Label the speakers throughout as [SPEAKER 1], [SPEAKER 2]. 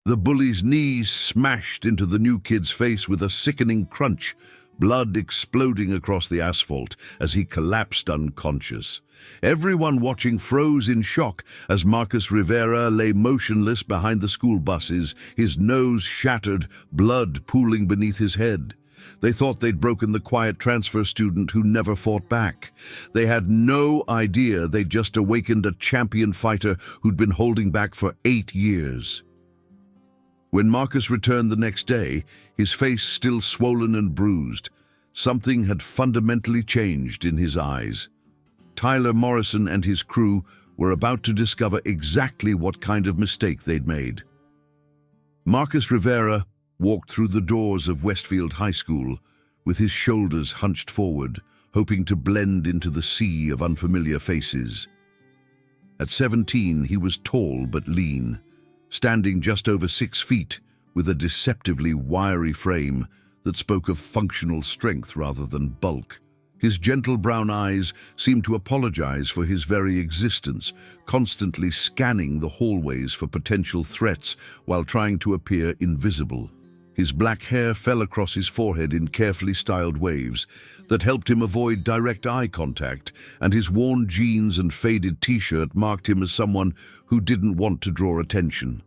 [SPEAKER 1] The bully's knee smashed into the new kid's face with a sickening crunch, blood exploding across the asphalt as he collapsed unconscious. Everyone watching froze in shock as Marcus Rivera lay motionless behind the school buses, his nose shattered, blood pooling beneath his head. They thought they'd broken the quiet transfer student who never fought back. They had no idea they'd just awakened a champion fighter who'd been holding back for 8 years. When Marcus returned the next day, his face still swollen and bruised, something had fundamentally changed in his eyes. Tyler Morrison and his crew were about to discover exactly what kind of mistake they'd made. Marcus Rivera walked through the doors of Westfield High School with his shoulders hunched forward, hoping to blend into the sea of unfamiliar faces. At 17, he was tall but lean, standing just over 6 feet with a deceptively wiry frame that spoke of functional strength rather than bulk. His gentle brown eyes seemed to apologize for his very existence, constantly scanning the hallways for potential threats while trying to appear invisible. His black hair fell across his forehead in carefully styled waves that helped him avoid direct eye contact, and his worn jeans and faded t-shirt marked him as someone who didn't want to draw attention.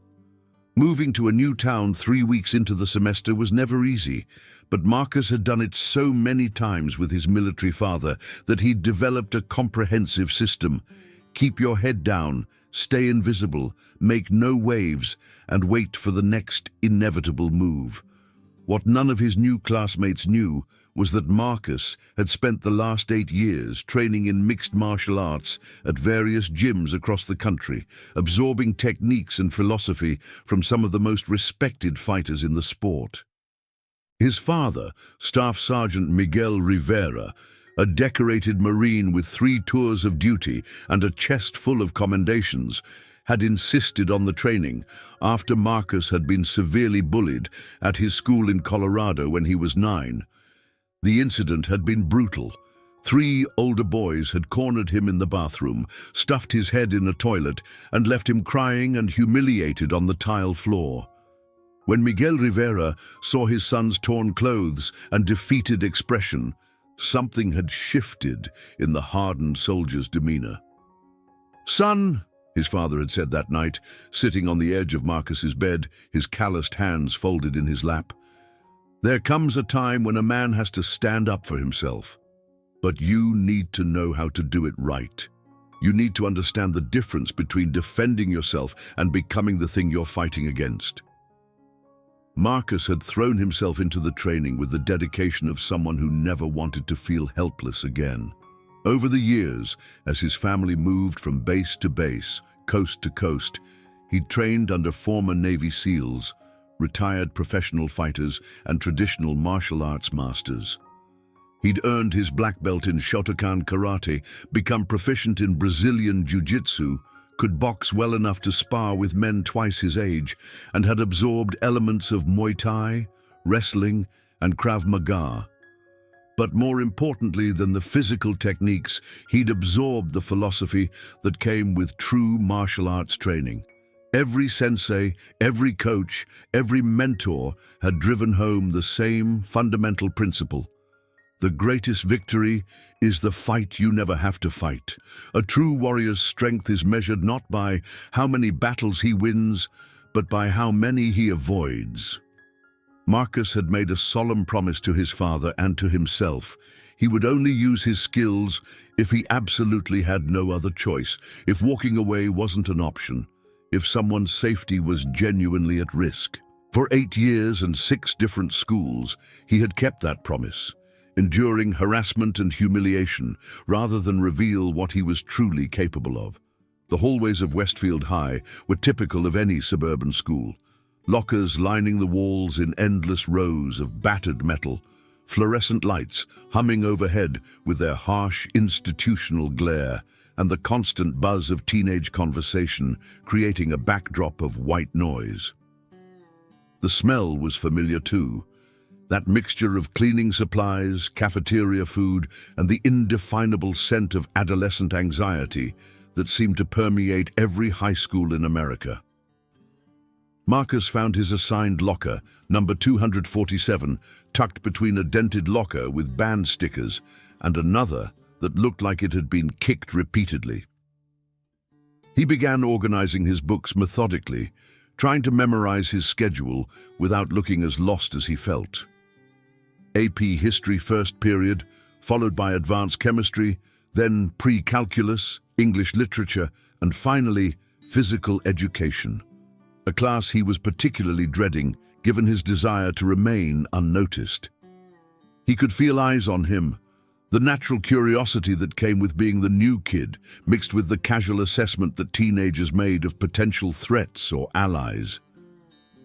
[SPEAKER 1] Moving to a new town 3 weeks into the semester was never easy, but Marcus had done it so many times with his military father that he'd developed a comprehensive system. Keep your head down, stay invisible, make no waves, and wait for the next inevitable move. What none of his new classmates knew was that Marcus had spent the last 8 years training in mixed martial arts at various gyms across the country, absorbing techniques and philosophy from some of the most respected fighters in the sport. His father, Staff Sergeant Miguel Rivera, a decorated Marine with 3 tours of duty and a chest full of commendations, had insisted on the training after Marcus had been severely bullied at his school in Colorado when he was 9. The incident had been brutal. 3 older boys had cornered him in the bathroom, stuffed his head in a toilet, and left him crying and humiliated on the tile floor. When Miguel Rivera saw his son's torn clothes and defeated expression, something had shifted in the hardened soldier's demeanor. "Son," his father had said that night, sitting on the edge of Marcus's bed, his calloused hands folded in his lap, "there comes a time when a man has to stand up for himself. But you need to know how to do it right. You need to understand the difference between defending yourself and becoming the thing you're fighting against." Marcus had thrown himself into the training with the dedication of someone who never wanted to feel helpless again. Over the years, as his family moved from base to base, coast to coast, he'd trained under former Navy SEALs, retired professional fighters, and traditional martial arts masters. He'd earned his black belt in Shotokan karate, become proficient in Brazilian jiu-jitsu, could box well enough to spar with men twice his age, and had absorbed elements of Muay Thai, wrestling, and Krav Maga. But more importantly than the physical techniques, he'd absorbed the philosophy that came with true martial arts training. Every sensei, every coach, every mentor had driven home the same fundamental principle. The greatest victory is the fight you never have to fight. A true warrior's strength is measured not by how many battles he wins, but by how many he avoids. Marcus had made a solemn promise to his father and to himself. He would only use his skills if he absolutely had no other choice, if walking away wasn't an option, if someone's safety was genuinely at risk. For 8 years and 6 different schools, he had kept that promise, enduring harassment and humiliation rather than reveal what he was truly capable of. The hallways of Westfield High were typical of any suburban school. Lockers lining the walls in endless rows of battered metal, fluorescent lights humming overhead with their harsh institutional glare, and the constant buzz of teenage conversation creating a backdrop of white noise. The smell was familiar too. That mixture of cleaning supplies, cafeteria food, and the indefinable scent of adolescent anxiety that seemed to permeate every high school in America. Marcus found his assigned locker, number 247, tucked between a dented locker with band stickers and another that looked like it had been kicked repeatedly. He began organizing his books methodically, trying to memorize his schedule without looking as lost as he felt. AP History first period, followed by Advanced Chemistry, then Pre-Calculus, English Literature, and finally Physical Education, a class he was particularly dreading given his desire to remain unnoticed. He could feel eyes on him, the natural curiosity that came with being the new kid, mixed with the casual assessment that teenagers made of potential threats or allies.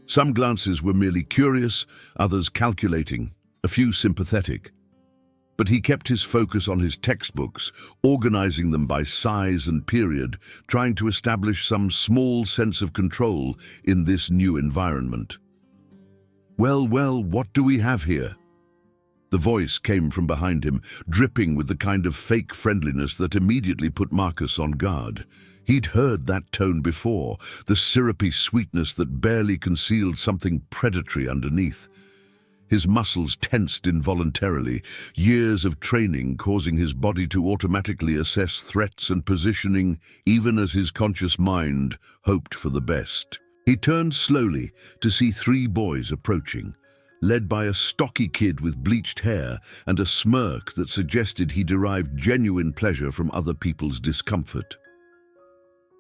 [SPEAKER 1] Some glances were merely curious, others calculating, a few sympathetic. But he kept his focus on his textbooks, organizing them by size and period, trying to establish some small sense of control in this new environment. "Well, what do we have here?" The voice came from behind him, dripping with the kind of fake friendliness that immediately put Marcus on guard. He'd heard that tone before, the syrupy sweetness that barely concealed something predatory underneath. His muscles tensed involuntarily, years of training causing his body to automatically assess threats and positioning, even as his conscious mind hoped for the best. He turned slowly to see three boys approaching, led by a stocky kid with bleached hair and a smirk that suggested he derived genuine pleasure from other people's discomfort.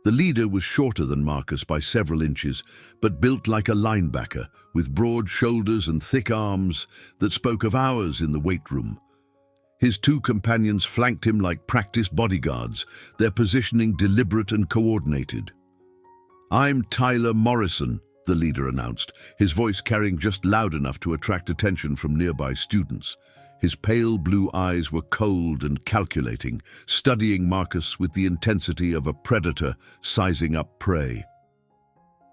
[SPEAKER 1] The leader was shorter than Marcus by several inches, but built like a linebacker, with broad shoulders and thick arms that spoke of hours in the weight room. His two companions flanked him like practiced bodyguards, their positioning deliberate and coordinated. "I'm Tyler Morrison," the leader announced, his voice carrying just loud enough to attract attention from nearby students. His pale blue eyes were cold and calculating, studying Marcus with the intensity of a predator sizing up prey.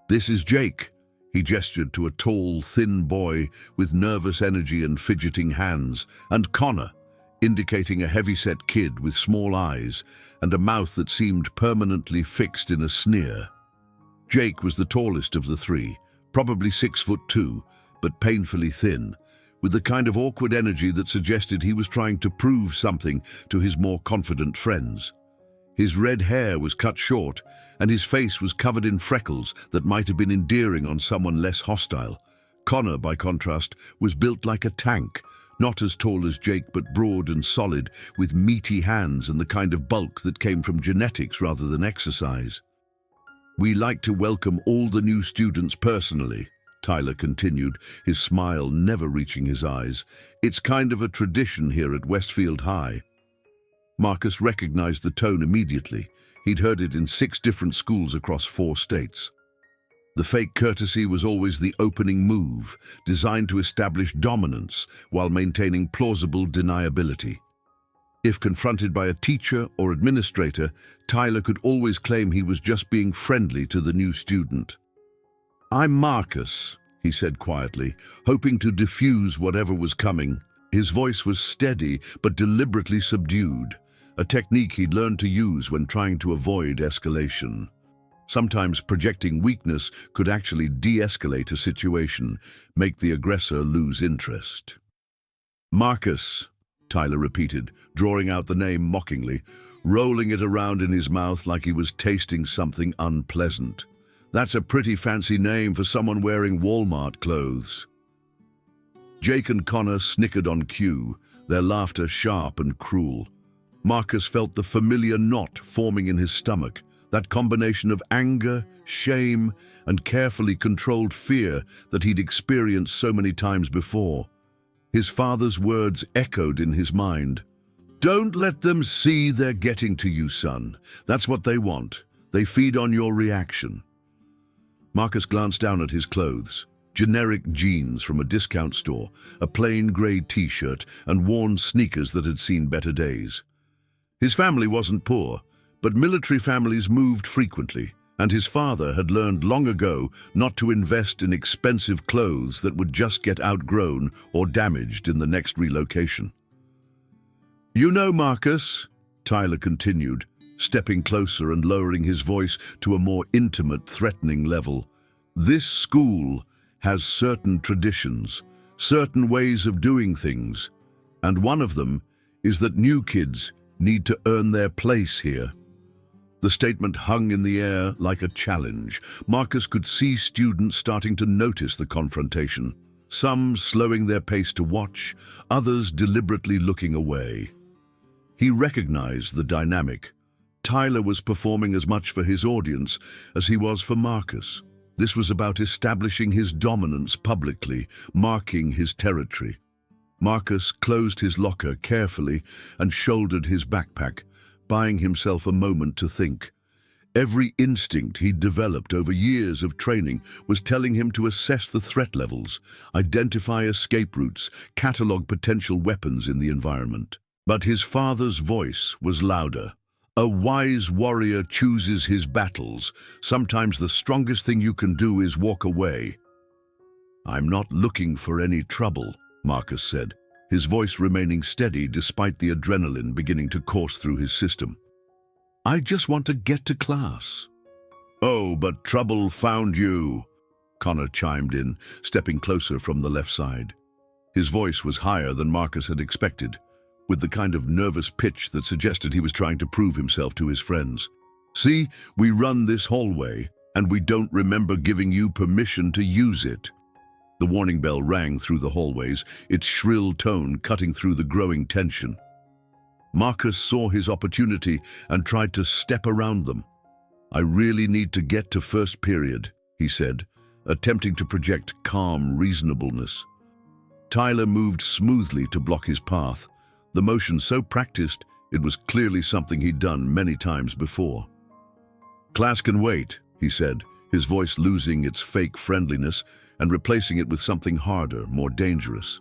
[SPEAKER 1] "This is Jake," he gestured to a tall, thin boy with nervous energy and fidgeting hands, "and Connor," indicating a heavy-set kid with small eyes and a mouth that seemed permanently fixed in a sneer. Jake was the tallest of the three, probably 6'2", but painfully thin, with the kind of awkward energy that suggested he was trying to prove something to his more confident friends. His red hair was cut short, and his face was covered in freckles that might have been endearing on someone less hostile. Connor, by contrast, was built like a tank, not as tall as Jake but broad and solid, with meaty hands and the kind of bulk that came from genetics rather than exercise. "We like to welcome all the new students personally," Tyler continued, his smile never reaching his eyes. "It's kind of a tradition here at Westfield High." Marcus recognized the tone immediately. He'd heard it in 6 different schools across 4 states. The fake courtesy was always the opening move, designed to establish dominance while maintaining plausible deniability. If confronted by a teacher or administrator, Tyler could always claim he was just being friendly to the new student. "I'm Marcus," he said quietly, hoping to diffuse whatever was coming. His voice was steady but deliberately subdued, a technique he'd learned to use when trying to avoid escalation. Sometimes projecting weakness could actually de-escalate a situation, make the aggressor lose interest. "Marcus," Tyler repeated, drawing out the name mockingly, rolling it around in his mouth like he was tasting something unpleasant. "That's a pretty fancy name for someone wearing Walmart clothes." Jake and Connor snickered on cue, their laughter sharp and cruel. Marcus felt the familiar knot forming in his stomach, that combination of anger, shame, and carefully controlled fear that he'd experienced so many times before. His father's words echoed in his mind. "Don't let them see they're getting to you, son. That's what they want. They feed on your reaction." Marcus glanced down at his clothes. Generic jeans from a discount store, a plain grey t-shirt, and worn sneakers that had seen better days. His family wasn't poor, but military families moved frequently, and his father had learned long ago not to invest in expensive clothes that would just get outgrown or damaged in the next relocation. "You know, Marcus," Tyler continued, stepping closer and lowering his voice to a more intimate, threatening level, This school has certain traditions, certain ways of doing things, and one of them is that new kids need to earn their place here. The statement hung in the air like a challenge. Marcus could see students starting to notice the confrontation, some slowing their pace to watch, others deliberately looking away. He recognized the dynamic. Tyler was performing as much for his audience as he was for Marcus. This was about establishing his dominance publicly, marking his territory. Marcus closed his locker carefully and shouldered his backpack, buying himself a moment to think. Every instinct he'd developed over years of training was telling him to assess the threat levels, identify escape routes, catalog potential weapons in the environment. But his father's voice was louder. A wise warrior chooses his battles. Sometimes the strongest thing you can do is walk away. "I'm not looking for any trouble," Marcus said, his voice remaining steady despite the adrenaline beginning to course through his system. "I just want to get to class." "Oh, but trouble found you," Connor chimed in, stepping closer from the left side. His voice was higher than Marcus had expected, with the kind of nervous pitch that suggested he was trying to prove himself to his friends. "See, we run this hallway, and we don't remember giving you permission to use it." The warning bell rang through the hallways, its shrill tone cutting through the growing tension. Marcus saw his opportunity and tried to step around them. "I really need to get to first period," he said, attempting to project calm reasonableness. Tyler moved smoothly to block his path, the motion so practiced it was clearly something he'd done many times before. "Class can wait," he said, his voice losing its fake friendliness and replacing it with something harder, more dangerous.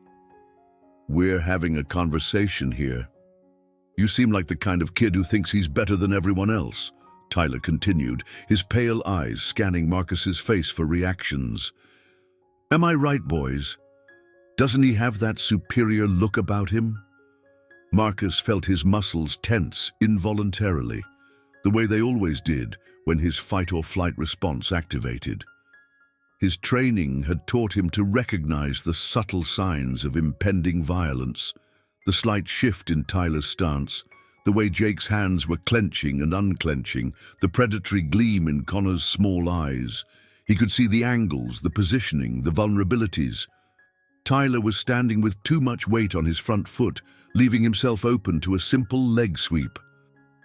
[SPEAKER 1] "We're having a conversation here." "You seem like the kind of kid who thinks he's better than everyone else," Tyler continued, his pale eyes scanning Marcus's face for reactions. "Am I right, boys? Doesn't he have that superior look about him?" Marcus felt his muscles tense involuntarily, the way they always did when his fight-or-flight response activated. His training had taught him to recognize the subtle signs of impending violence, the slight shift in Tyler's stance, the way Jake's hands were clenching and unclenching, the predatory gleam in Connor's small eyes. He could see the angles, the positioning, the vulnerabilities. Tyler was standing with too much weight on his front foot, leaving himself open to a simple leg sweep.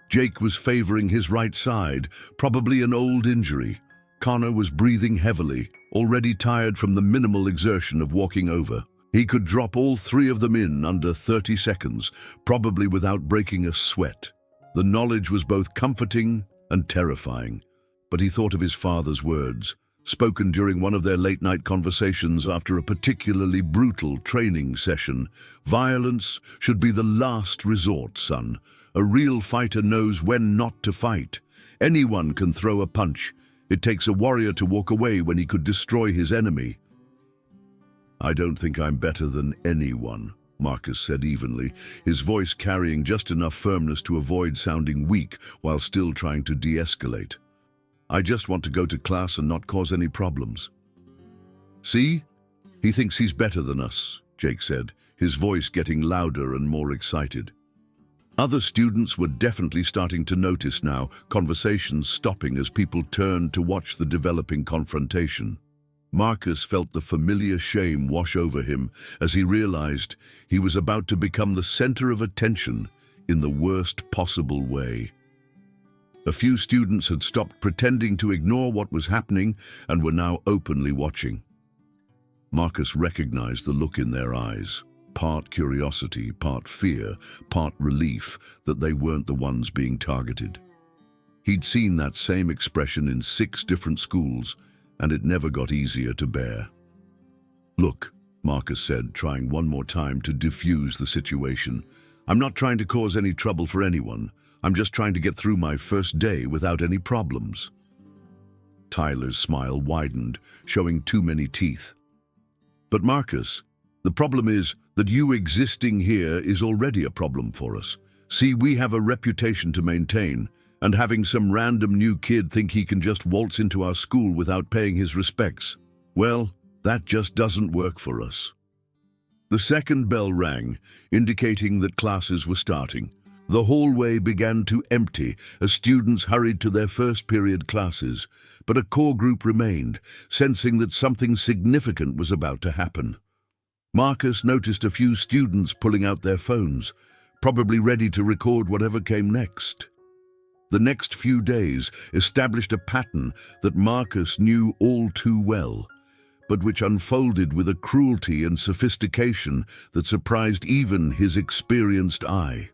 [SPEAKER 1] Jake was favoring his right side, probably an old injury. Connor was breathing heavily, already tired from the minimal exertion of walking over. He could drop all three of them in under 30 seconds, probably without breaking a sweat. The knowledge was both comforting and terrifying, but he thought of his father's words, spoken during one of their late-night conversations after a particularly brutal training session. "Violence should be the last resort, son. A real fighter knows when not to fight. Anyone can throw a punch. It takes a warrior to walk away when he could destroy his enemy." "I don't think I'm better than anyone," Marcus said evenly, his voice carrying just enough firmness to avoid sounding weak while still trying to de-escalate. "I just want to go to class and not cause any problems." "See? He thinks he's better than us," Jake said, his voice getting louder and more excited. Other students were definitely starting to notice now, conversations stopping as people turned to watch the developing confrontation. Marcus felt the familiar shame wash over him as he realized he was about to become the center of attention in the worst possible way. A few students had stopped pretending to ignore what was happening and were now openly watching. Marcus recognized the look in their eyes. Part curiosity, part fear, part relief that they weren't the ones being targeted. He'd seen that same expression in 6 different schools, and it never got easier to bear. "Look," Marcus said, trying one more time to diffuse the situation. "I'm not trying to cause any trouble for anyone. I'm just trying to get through my first day without any problems." Tyler's smile widened, showing too many teeth. "But Marcus, the problem is that you existing here is already a problem for us. See, we have a reputation to maintain, And having some random new kid think he can just waltz into our school without paying his respects. Well, that just doesn't work for us. The second bell rang, indicating that classes were starting. The hallway began to empty as students hurried to their first period classes, but a core group remained, sensing that something significant was about to happen. Marcus noticed a few students pulling out their phones, probably ready to record whatever came next. The next few days established a pattern that Marcus knew all too well, but which unfolded with a cruelty and sophistication that surprised even his experienced eye.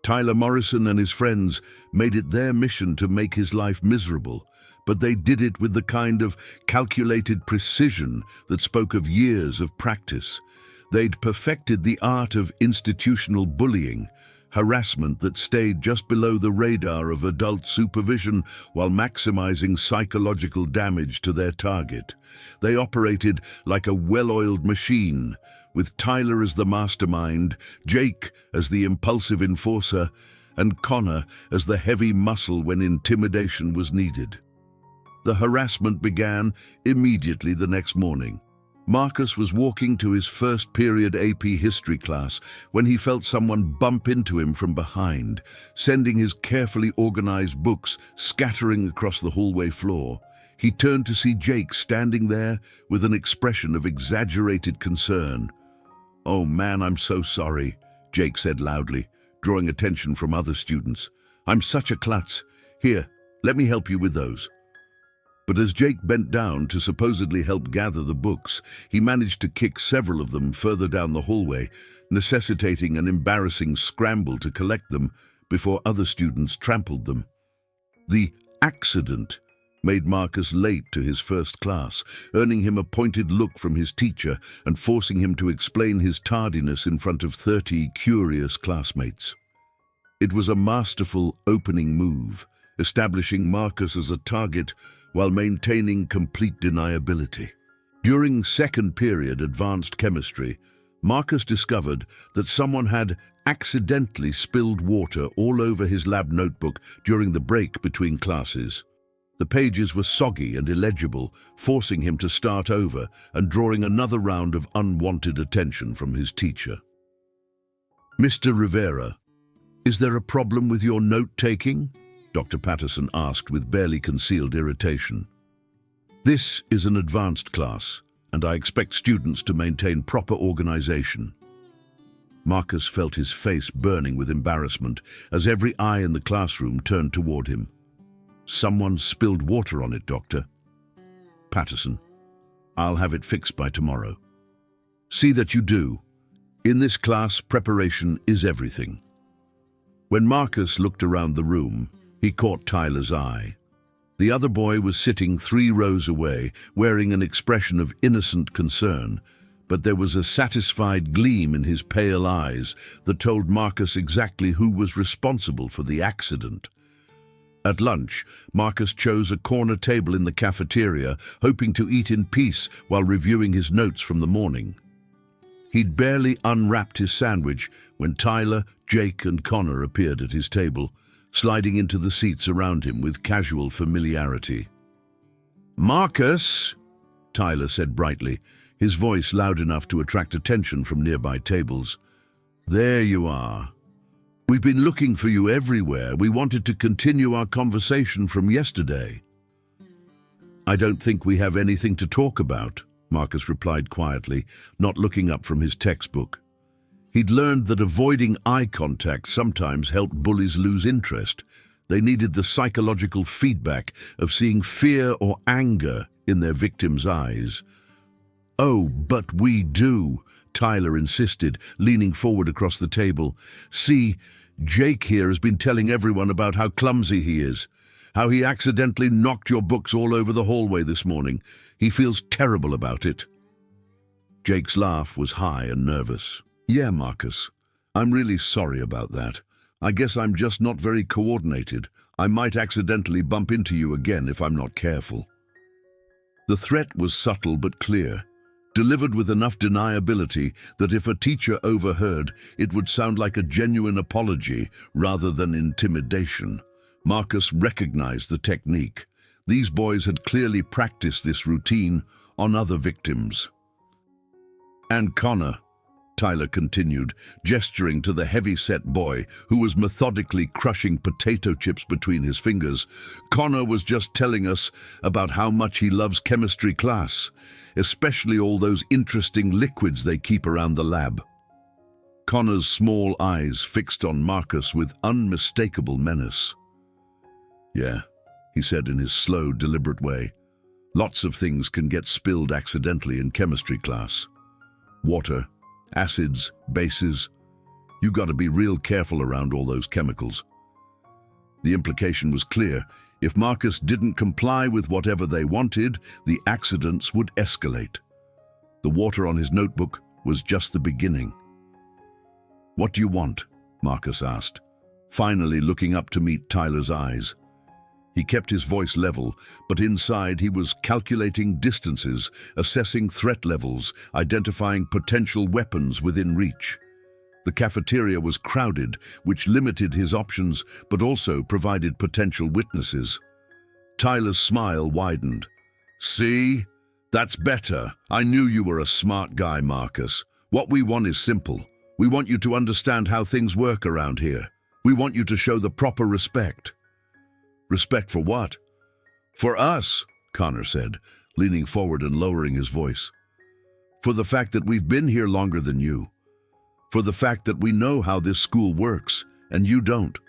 [SPEAKER 1] Tyler Morrison and his friends made it their mission to make his life miserable, but they did it with the kind of calculated precision that spoke of years of practice. They'd perfected the art of institutional bullying, harassment that stayed just below the radar of adult supervision while maximizing psychological damage to their target. They operated like a well-oiled machine, with Tyler as the mastermind, Jake as the impulsive enforcer, and Connor as the heavy muscle when intimidation was needed. The harassment began immediately the next morning. Marcus was walking to his first period AP history class when he felt someone bump into him from behind, sending his carefully organized books scattering across the hallway floor. He turned to see Jake standing there with an expression of exaggerated concern. "Oh man, I'm so sorry," Jake said loudly, drawing attention from other students. "I'm such a klutz. Here, let me help you with those." But as Jake bent down to supposedly help gather the books, he managed to kick several of them further down the hallway, necessitating an embarrassing scramble to collect them before other students trampled them. The accident made Marcus late to his first class, earning him a pointed look from his teacher and forcing him to explain his tardiness in front of 30 curious classmates. It was a masterful opening move, establishing Marcus as a target while maintaining complete deniability. During second period advanced chemistry, Marcus discovered that someone had accidentally spilled water all over his lab notebook during the break between classes. The pages were soggy and illegible, forcing him to start over and drawing another round of unwanted attention from his teacher. "Mr. Rivera, is there a problem with your note-taking?" Dr. Patterson asked with barely concealed irritation. "This is an advanced class, and I expect students to maintain proper organization." Marcus felt his face burning with embarrassment as every eye in the classroom turned toward him. "Someone spilled water on it, Doctor." "Patterson, I'll have it fixed by tomorrow." "See that you do. In this class, preparation is everything." When Marcus looked around the room, he caught Tyler's eye. The other boy was sitting 3 rows away, wearing an expression of innocent concern, but there was a satisfied gleam in his pale eyes that told Marcus exactly who was responsible for the accident. At lunch, Marcus chose a corner table in the cafeteria, hoping to eat in peace while reviewing his notes from the morning. He'd barely unwrapped his sandwich when Tyler, Jake, and Connor appeared at his table, sliding into the seats around him with casual familiarity. "Marcus," Tyler said brightly, his voice loud enough to attract attention from nearby tables. "There you are. We've been looking for you everywhere. We wanted to continue our conversation from yesterday." "I don't think we have anything to talk about," Marcus replied quietly, not looking up from his textbook. He'd learned that avoiding eye contact sometimes helped bullies lose interest. They needed the psychological feedback of seeing fear or anger in their victim's eyes. "Oh, but we do," Tyler insisted, leaning forward across the table. "See, Jake here has been telling everyone about how clumsy he is, how he accidentally knocked your books all over the hallway this morning. He feels terrible about it." Jake's laugh was high and nervous. "Yeah, Marcus, I'm really sorry about that. I guess I'm just not very coordinated. I might accidentally bump into you again if I'm not careful." The threat was subtle but clear, delivered with enough deniability that if a teacher overheard, it would sound like a genuine apology rather than intimidation. Marcus recognized the technique. These boys had clearly practiced this routine on other victims. "And Connor," Tyler continued, gesturing to the heavy-set boy who was methodically crushing potato chips between his fingers. "Connor was just telling us about how much he loves chemistry class, especially all those interesting liquids they keep around the lab." Connor's small eyes fixed on Marcus with unmistakable menace. "Yeah," he said in his slow, deliberate way. "Lots of things can get spilled accidentally in chemistry class. Water, acids, bases. You gotta be real careful around all those chemicals." The implication was clear. If Marcus didn't comply with whatever they wanted, the accidents would escalate. The water on his notebook was just the beginning. "What do you want?" Marcus asked, finally looking up to meet Tyler's eyes. He kept his voice level, but inside he was calculating distances, assessing threat levels, identifying potential weapons within reach. The cafeteria was crowded, which limited his options, but also provided potential witnesses. Tyler's smile widened. "See? That's better. I knew you were a smart guy, Marcus. What we want is simple. We want you to understand how things work around here. We want you to show the proper respect." "Respect for what?" "For us," Connor said, leaning forward and lowering his voice. "For the fact that we've been here longer than you. For the fact that we know how this school works, and you don't."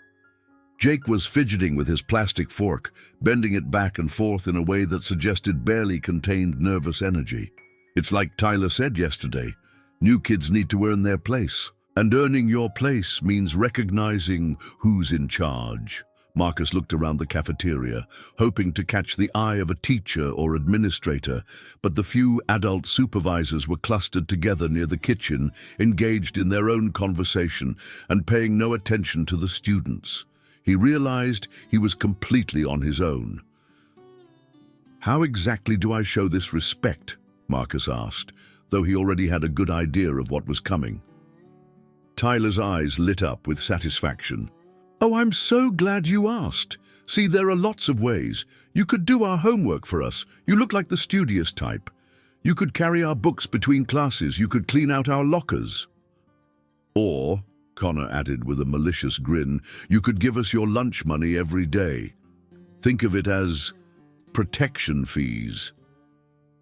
[SPEAKER 1] Jake was fidgeting with his plastic fork, bending it back and forth in a way that suggested barely contained nervous energy. "It's like Tyler said yesterday. New kids need to earn their place. And earning your place means recognizing who's in charge." Marcus looked around the cafeteria, hoping to catch the eye of a teacher or administrator, but the few adult supervisors were clustered together near the kitchen, engaged in their own conversation and paying no attention to the students. He realized he was completely on his own. "How exactly do I show this respect?" Marcus asked, though he already had a good idea of what was coming. Tyler's eyes lit up with satisfaction. "Oh, I'm so glad you asked. See, there are lots of ways. You could do our homework for us. You look like the studious type. You could carry our books between classes. You could clean out our lockers. Or," Connor added with a malicious grin, "you could give us your lunch money every day. Think of it as protection fees."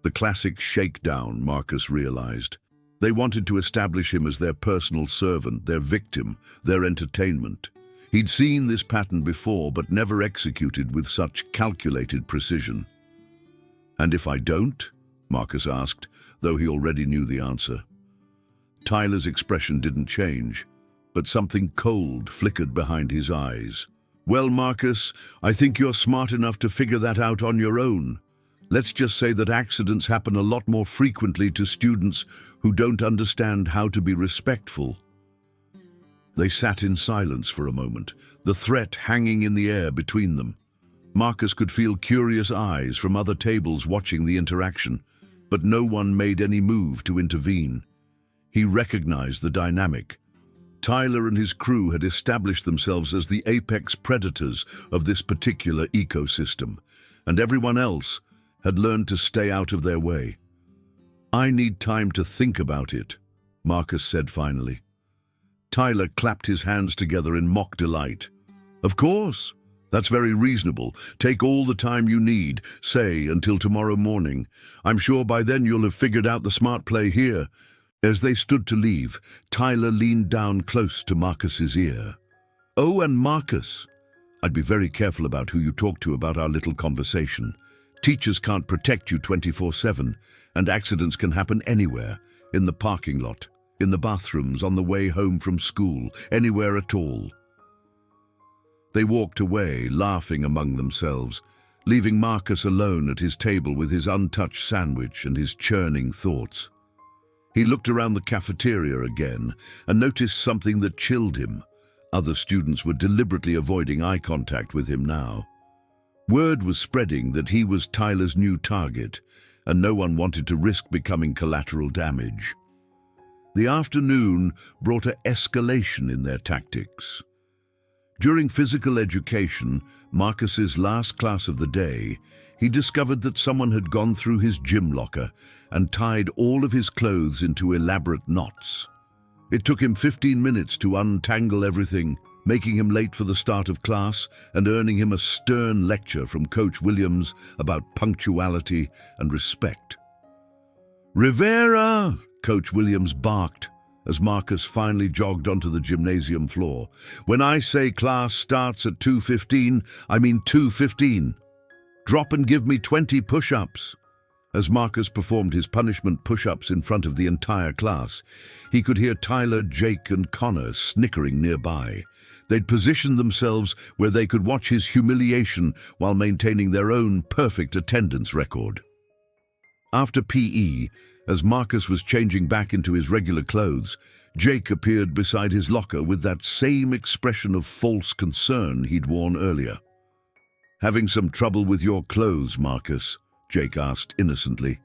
[SPEAKER 1] The classic shakedown, Marcus realized. They wanted to establish him as their personal servant, their victim, their entertainment. He'd seen this pattern before, but never executed with such calculated precision. "And if I don't?" Marcus asked, though he already knew the answer. Tyler's expression didn't change, but something cold flickered behind his eyes. "Well, Marcus, I think you're smart enough to figure that out on your own. Let's just say that accidents happen a lot more frequently to students who don't understand how to be respectful." They sat in silence for a moment, the threat hanging in the air between them. Marcus could feel curious eyes from other tables watching the interaction, but no one made any move to intervene. He recognized the dynamic. Tyler and his crew had established themselves as the apex predators of this particular ecosystem, and everyone else had learned to stay out of their way. "I need time to think about it," Marcus said finally. Tyler clapped his hands together in mock delight. "Of course, that's very reasonable. Take all the time you need, say until tomorrow morning. I'm sure by then you'll have figured out the smart play here." As they stood to leave, Tyler leaned down close to Marcus's ear. "Oh, and Marcus, I'd be very careful about who you talk to about our little conversation. Teachers can't protect you 24/7, and accidents can happen anywhere, in the parking lot, in the bathrooms, on the way home from school, anywhere at all." They walked away, laughing among themselves, leaving Marcus alone at his table with his untouched sandwich and his churning thoughts. He looked around the cafeteria again and noticed something that chilled him. Other students were deliberately avoiding eye contact with him now. Word was spreading that he was Tyler's new target, and no one wanted to risk becoming collateral damage. The afternoon brought an escalation in their tactics. During physical education, Marcus's last class of the day, he discovered that someone had gone through his gym locker and tied all of his clothes into elaborate knots. It took him 15 minutes to untangle everything, making him late for the start of class and earning him a stern lecture from Coach Williams about punctuality and respect. "Rivera!" Coach Williams barked as Marcus finally jogged onto the gymnasium floor. "When I say class starts at 2:15, I mean 2:15. Drop and give me 20 push-ups." As Marcus performed his punishment push-ups in front of the entire class, he could hear Tyler, Jake, and Connor snickering nearby. They'd positioned themselves where they could watch his humiliation while maintaining their own perfect attendance record. After PE, as Marcus was changing back into his regular clothes, Jake appeared beside his locker with that same expression of false concern he'd worn earlier. "Having some trouble with your clothes, Marcus?" Jake asked innocently.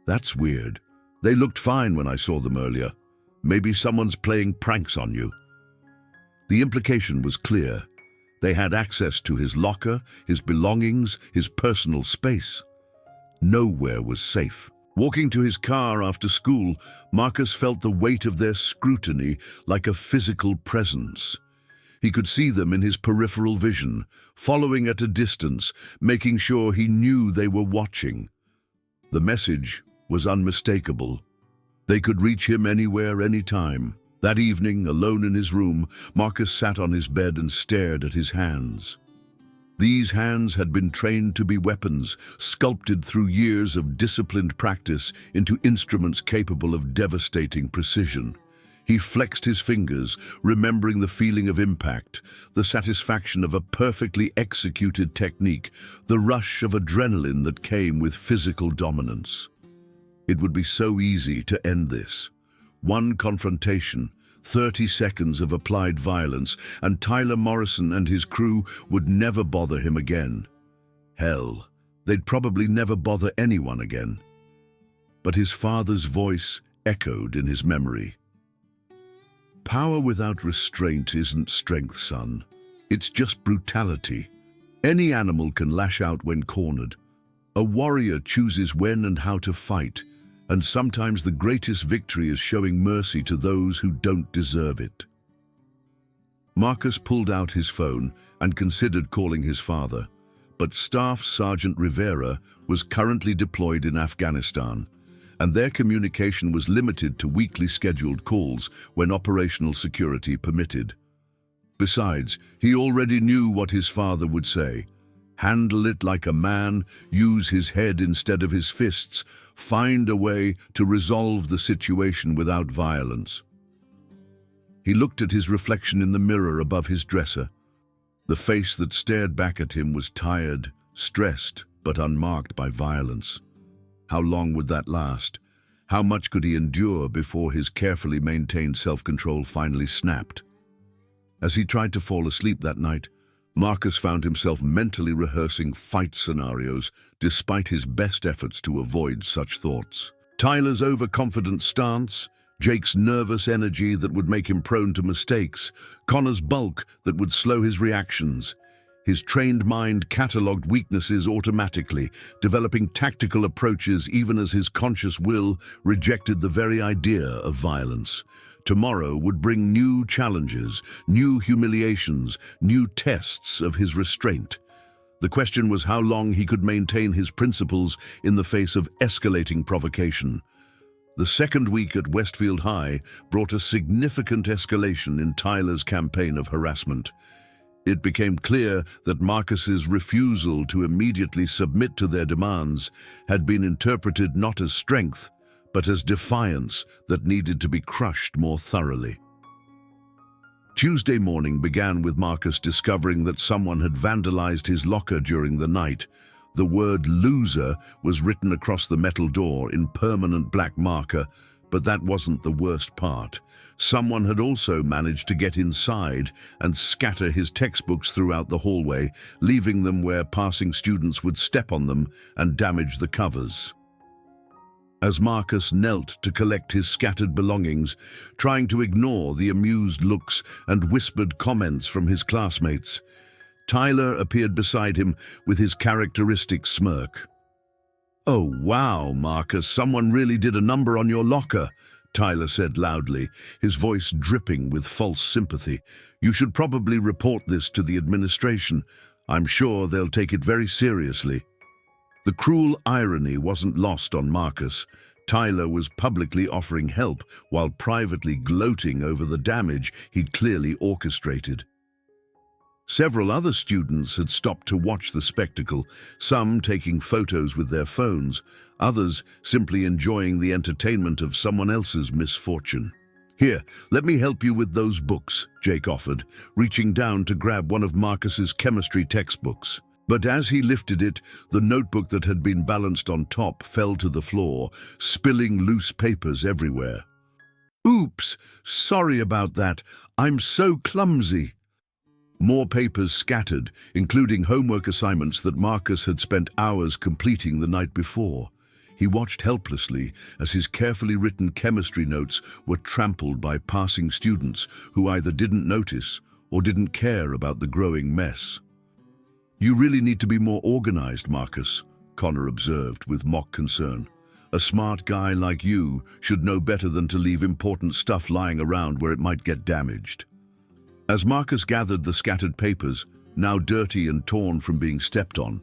[SPEAKER 1] "That's weird. They looked fine when I saw them earlier. Maybe someone's playing pranks on you." The implication was clear. They had access to his locker, his belongings, his personal space. Nowhere was safe. Walking to his car after school, Marcus felt the weight of their scrutiny like a physical presence. He could see them in his peripheral vision, following at a distance, making sure he knew they were watching. The message was unmistakable. They could reach him anywhere, anytime. That evening, alone in his room, Marcus sat on his bed and stared at his hands. These hands had been trained to be weapons, sculpted through years of disciplined practice into instruments capable of devastating precision. He flexed his fingers, remembering the feeling of impact, the satisfaction of a perfectly executed technique, the rush of adrenaline that came with physical dominance. It would be so easy to end this. One confrontation, 30 seconds of applied violence, and Tyler Morrison and his crew would never bother him again. Hell, they'd probably never bother anyone again. But his father's voice echoed in his memory. "Power without restraint isn't strength, son. It's just brutality. Any animal can lash out when cornered. A warrior chooses when and how to fight, and sometimes the greatest victory is showing mercy to those who don't deserve it." Marcus pulled out his phone and considered calling his father, but Staff Sergeant Rivera was currently deployed in Afghanistan, and their communication was limited to weekly scheduled calls when operational security permitted. Besides, he already knew what his father would say. Handle it like a man, use his head instead of his fists, find a way to resolve the situation without violence. He looked at his reflection in the mirror above his dresser. The face that stared back at him was tired, stressed, but unmarked by violence. How long would that last? How much could he endure before his carefully maintained self-control finally snapped? As he tried to fall asleep that night, Marcus found himself mentally rehearsing fight scenarios despite his best efforts to avoid such thoughts. Tyler's overconfident stance, Jake's nervous energy that would make him prone to mistakes, Connor's bulk that would slow his reactions. His trained mind catalogued weaknesses automatically, developing tactical approaches even as his conscious will rejected the very idea of violence. Tomorrow would bring new challenges, new humiliations, new tests of his restraint. The question was how long he could maintain his principles in the face of escalating provocation. The second week at Westfield High brought a significant escalation in Tyler's campaign of harassment. It became clear that Marcus's refusal to immediately submit to their demands had been interpreted not as strength, but as defiance that needed to be crushed more thoroughly. Tuesday morning began with Marcus discovering that someone had vandalized his locker during the night. The word "loser" was written across the metal door in permanent black marker, but that wasn't the worst part. Someone had also managed to get inside and scatter his textbooks throughout the hallway, leaving them where passing students would step on them and damage the covers. as Marcus knelt to collect his scattered belongings, trying to ignore the amused looks and whispered comments from his classmates. Tyler appeared beside him with his characteristic smirk. "Oh, wow, Marcus, someone really did a number on your locker," Tyler said loudly, his voice dripping with false sympathy. "You should probably report this to the administration. I'm sure they'll take it very seriously." The cruel irony wasn't lost on Marcus. Tyler was publicly offering help while privately gloating over the damage he'd clearly orchestrated. Several other students had stopped to watch the spectacle, some taking photos with their phones, others simply enjoying the entertainment of someone else's misfortune. "Here, let me help you with those books," Jake offered, reaching down to grab one of Marcus's chemistry textbooks. But as he lifted it, the notebook that had been balanced on top fell to the floor, spilling loose papers everywhere. "Oops, sorry about that. I'm so clumsy." More papers scattered, including homework assignments that Marcus had spent hours completing the night before. He watched helplessly as his carefully written chemistry notes were trampled by passing students who either didn't notice or didn't care about the growing mess. "You really need to be more organized, Marcus," Connor observed with mock concern. "A smart guy like you should know better than to leave important stuff lying around where it might get damaged." As Marcus gathered the scattered papers, now dirty and torn from being stepped on,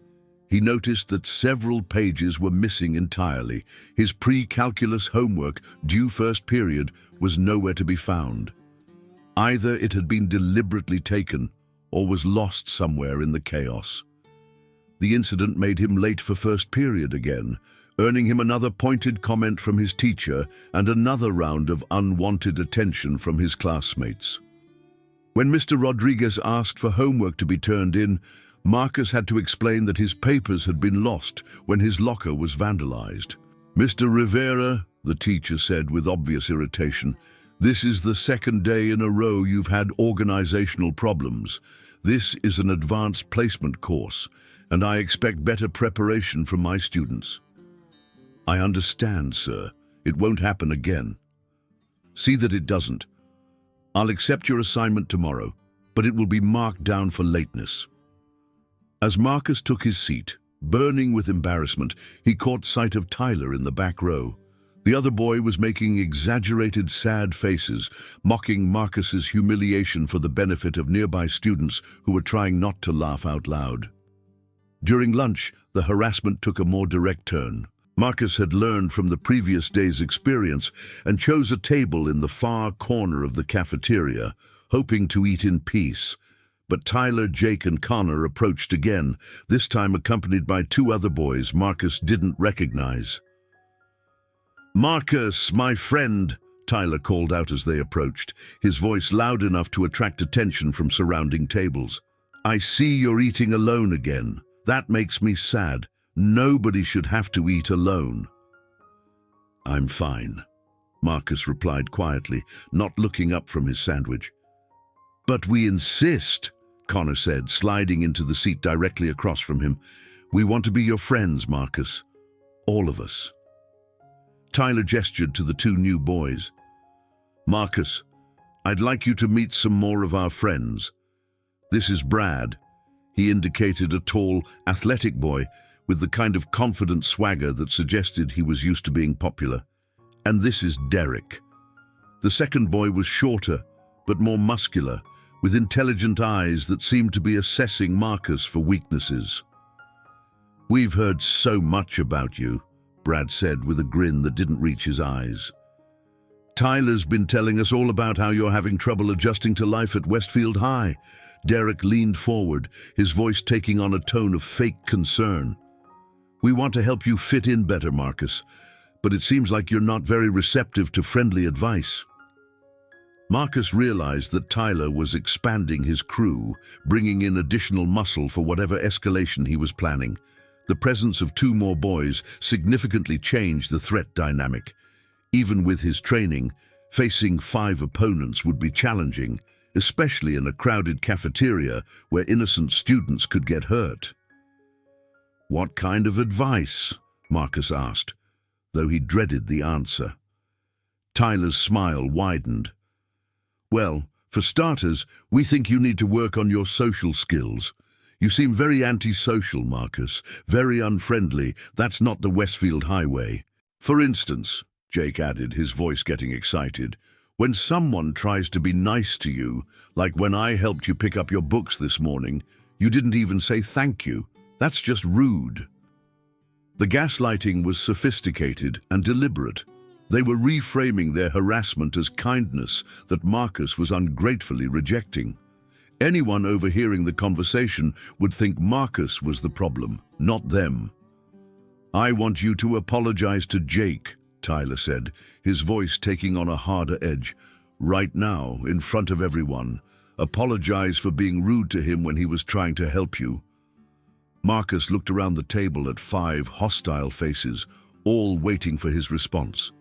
[SPEAKER 1] he noticed that several pages were missing entirely. His pre-calculus homework, due first period, was nowhere to be found. Either it had been deliberately taken or was lost somewhere in the chaos. The incident made him late for first period again, earning him another pointed comment from his teacher and another round of unwanted attention from his classmates. When Mr. Rodriguez asked for homework to be turned in, Marcus had to explain that his papers had been lost when his locker was vandalized. "Mr. Rivera," the teacher said with obvious irritation, "this is the second day in a row you've had organizational problems. This is an advanced placement course, and I expect better preparation from my students." "I understand, sir. It won't happen again." "See that it doesn't. I'll accept your assignment tomorrow, but it will be marked down for lateness." As Marcus took his seat, burning with embarrassment, he caught sight of Tyler in the back row. The other boy was making exaggerated, sad faces, mocking Marcus's humiliation for the benefit of nearby students who were trying not to laugh out loud. During lunch, the harassment took a more direct turn. Marcus had learned from the previous day's experience and chose a table in the far corner of the cafeteria, hoping to eat in peace. But Tyler, Jake, and Connor approached again, this time accompanied by two other boys Marcus didn't recognize. "Marcus, my friend," Tyler called out as they approached, his voice loud enough to attract attention from surrounding tables. "I see you're eating alone again. That makes me sad. Nobody should have to eat alone." "I'm fine," Marcus replied quietly, not looking up from his sandwich. "But we insist," Connor said, sliding into the seat directly across from him. "We want to be your friends, Marcus. All of us." Tyler gestured to the two new boys. "Marcus, I'd like you to meet some more of our friends. This is Brad." He indicated a tall, athletic boy with the kind of confident swagger that suggested he was used to being popular. "And this is Derek." The second boy was shorter, but more muscular, with intelligent eyes that seemed to be assessing Marcus for weaknesses. "We've heard so much about you," Brad said with a grin that didn't reach his eyes. "Tyler's been telling us all about how you're having trouble adjusting to life at Westfield High." Derek leaned forward, his voice taking on a tone of fake concern. "We want to help you fit in better, Marcus, but it seems like you're not very receptive to friendly advice." Marcus realized that Tyler was expanding his crew, bringing in additional muscle for whatever escalation he was planning. The presence of two more boys significantly changed the threat dynamic. Even with his training, facing 5 opponents would be challenging, especially in a crowded cafeteria where innocent students could get hurt. "What kind of advice?" Marcus asked. though he dreaded the answer. Tyler's smile widened. Well, for starters, we think you need to work on your social skills. You seem very antisocial, Marcus, very unfriendly. That's not the Westfield Highway. For instance, Jake added, his voice getting excited, when someone tries to be nice to you, like when I helped you pick up your books this morning, you didn't even say thank you. That's just rude. The gaslighting was sophisticated and deliberate. They were reframing their harassment as kindness that Marcus was ungratefully rejecting. Anyone overhearing the conversation would think Marcus was the problem, not them. I want you to apologize to Jake, Tyler said, his voice taking on a harder edge. Right now, in front of everyone. Apologize for being rude to him when he was trying to help you. Marcus looked around the table at 5 hostile faces, all waiting for his response.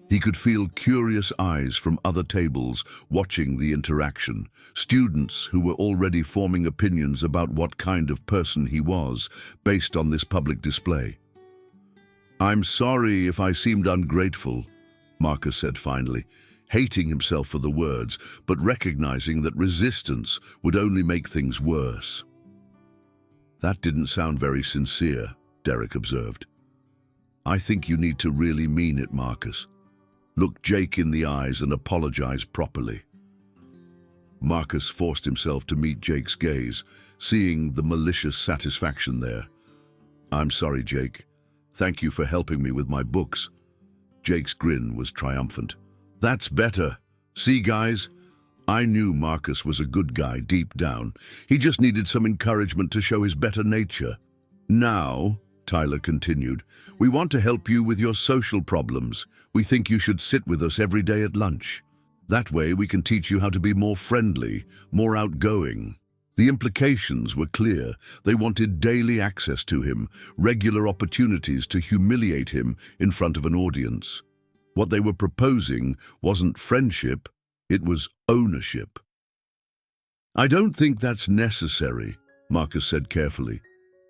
[SPEAKER 1] He could feel curious eyes from other tables watching the interaction, students who were already forming opinions about what kind of person he was based on this public display. I'm sorry if I seemed ungrateful, Marcus said finally, hating himself for the words, but recognizing that resistance would only make things worse. That didn't sound very sincere, Derek observed. I think you need to really mean it, Marcus. Look Jake in the eyes and apologize properly. Marcus forced himself to meet Jake's gaze, seeing the malicious satisfaction there. I'm sorry, Jake. Thank you for helping me with my books. Jake's grin was triumphant. That's better. See, guys? I knew Marcus was a good guy deep down. He just needed some encouragement to show his better nature. Now, Tyler continued, we want to help you with your social problems. We think you should sit with us every day at lunch. That way we can teach you how to be more friendly, more outgoing. The implications were clear. They wanted daily access to him, regular opportunities to humiliate him in front of an audience. What they were proposing wasn't friendship, it was ownership. I don't think that's necessary, Marcus said carefully.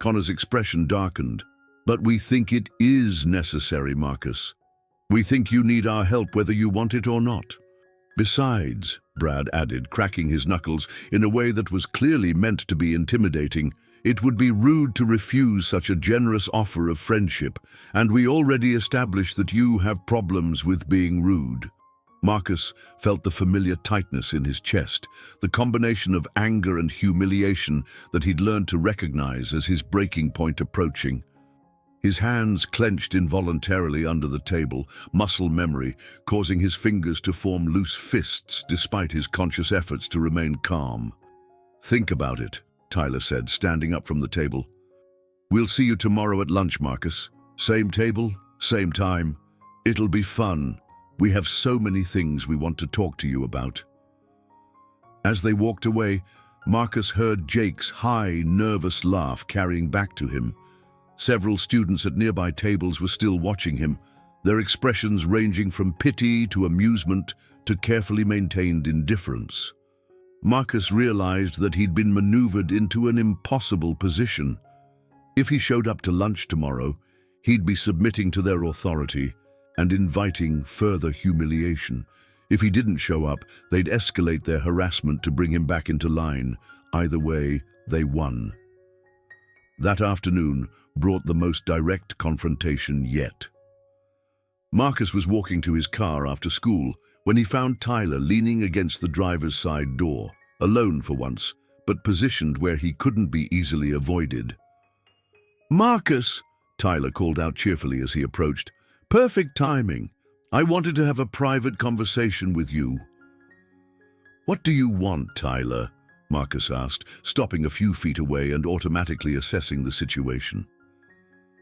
[SPEAKER 1] Connor's expression darkened. But we think it is necessary, Marcus. We think you need our help whether you want it or not. Besides, Brad added, cracking his knuckles in a way that was clearly meant to be intimidating, it would be rude to refuse such a generous offer of friendship, and we already established that you have problems with being rude. Marcus felt the familiar tightness in his chest, the combination of anger and humiliation that he'd learned to recognize as his breaking point approaching. His hands clenched involuntarily under the table, muscle memory causing his fingers to form loose fists despite his conscious efforts to remain calm. Think about it, Tyler said, standing up from the table. We'll see you tomorrow at lunch, Marcus. Same table, same time. It'll be fun. We have so many things we want to talk to you about. As they walked away, Marcus heard Jake's high, nervous laugh carrying back to him. Several students at nearby tables were still watching him, their expressions ranging from pity to amusement to carefully maintained indifference. Marcus realized that he'd been maneuvered into an impossible position. If he showed up to lunch tomorrow, he'd be submitting to their authority and inviting further humiliation. If he didn't show up, they'd escalate their harassment to bring him back into line. Either way, they won. That afternoon brought the most direct confrontation yet. Marcus was walking to his car after school when he found Tyler leaning against the driver's side door, alone for once, but positioned where he couldn't be easily avoided. "Marcus," Tyler called out cheerfully as he approached. "Perfect timing. I wanted to have a private conversation with you." "What do you want, Tyler?" Marcus asked, stopping a few feet away and automatically assessing the situation.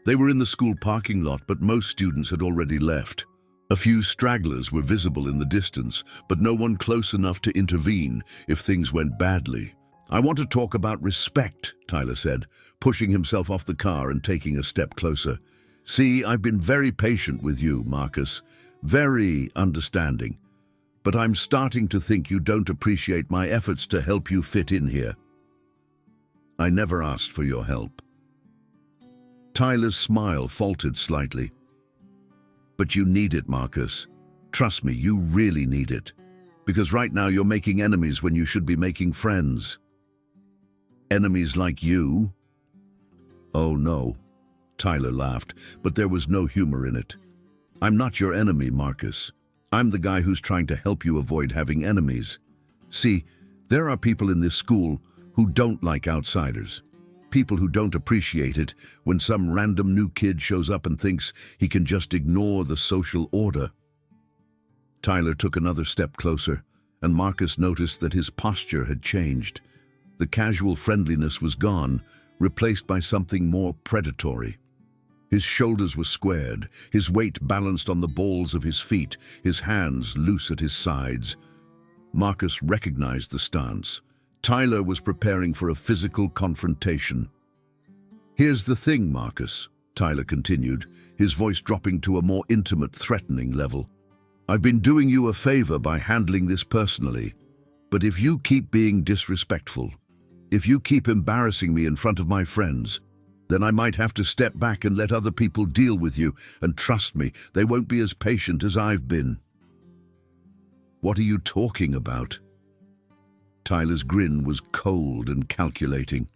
[SPEAKER 1] They were in the school parking lot, but most students had already left. A few stragglers were visible in the distance, but no one close enough to intervene if things went badly. "I want to talk about respect," Tyler said, pushing himself off the car and taking a step closer. "See, I've been very patient with you, Marcus, very understanding. But I'm starting to think you don't appreciate my efforts to help you fit in here." "I never asked for your help." Tyler's smile faltered slightly. But you need it, Marcus. Trust me, you really need it. Because right now you're making enemies when you should be making friends. Enemies like you? Oh no. Tyler laughed, but there was no humor in it. I'm not your enemy, Marcus. I'm the guy who's trying to help you avoid having enemies. See, there are people in this school who don't like outsiders. People who don't appreciate it when some random new kid shows up and thinks he can just ignore the social order. Tyler took another step closer, and Marcus noticed that his posture had changed. The casual friendliness was gone, replaced by something more predatory. His shoulders were squared, his weight balanced on the balls of his feet, his hands loose at his sides. Marcus recognized the stance. Tyler was preparing for a physical confrontation. Here's the thing, Marcus, Tyler continued, his voice dropping to a more intimate, threatening level. I've been doing you a favor by handling this personally, but if you keep being disrespectful, if you keep embarrassing me in front of my friends, then I might have to step back and let other people deal with you, and trust me, they won't be as patient as I've been. What are you talking about? Tyler's grin was cold and calculating.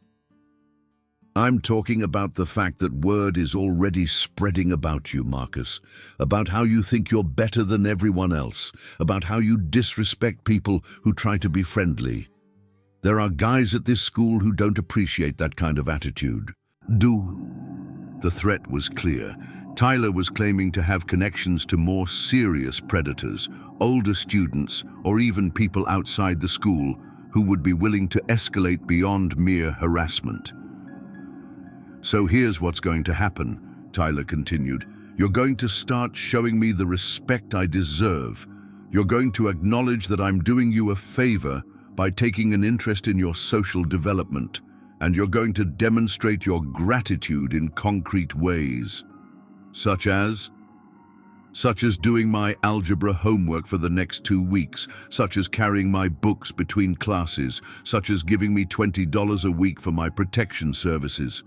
[SPEAKER 1] I'm talking about the fact that word is already spreading about you, Marcus, about how you think you're better than everyone else, about how you disrespect people who try to be friendly. There are guys at this school who don't appreciate that kind of attitude. The threat was clear. Tyler was claiming to have connections to more serious predators, older students, or even people outside the school who would be willing to escalate beyond mere harassment. So here's what's going to happen, Tyler continued. You're going to start showing me the respect I deserve. You're going to acknowledge that I'm doing you a favor by taking an interest in your social development, and you're going to demonstrate your gratitude in concrete ways. Such as doing my algebra homework for the next 2 weeks, such as carrying my books between classes, such as giving me $20 a week for my protection services.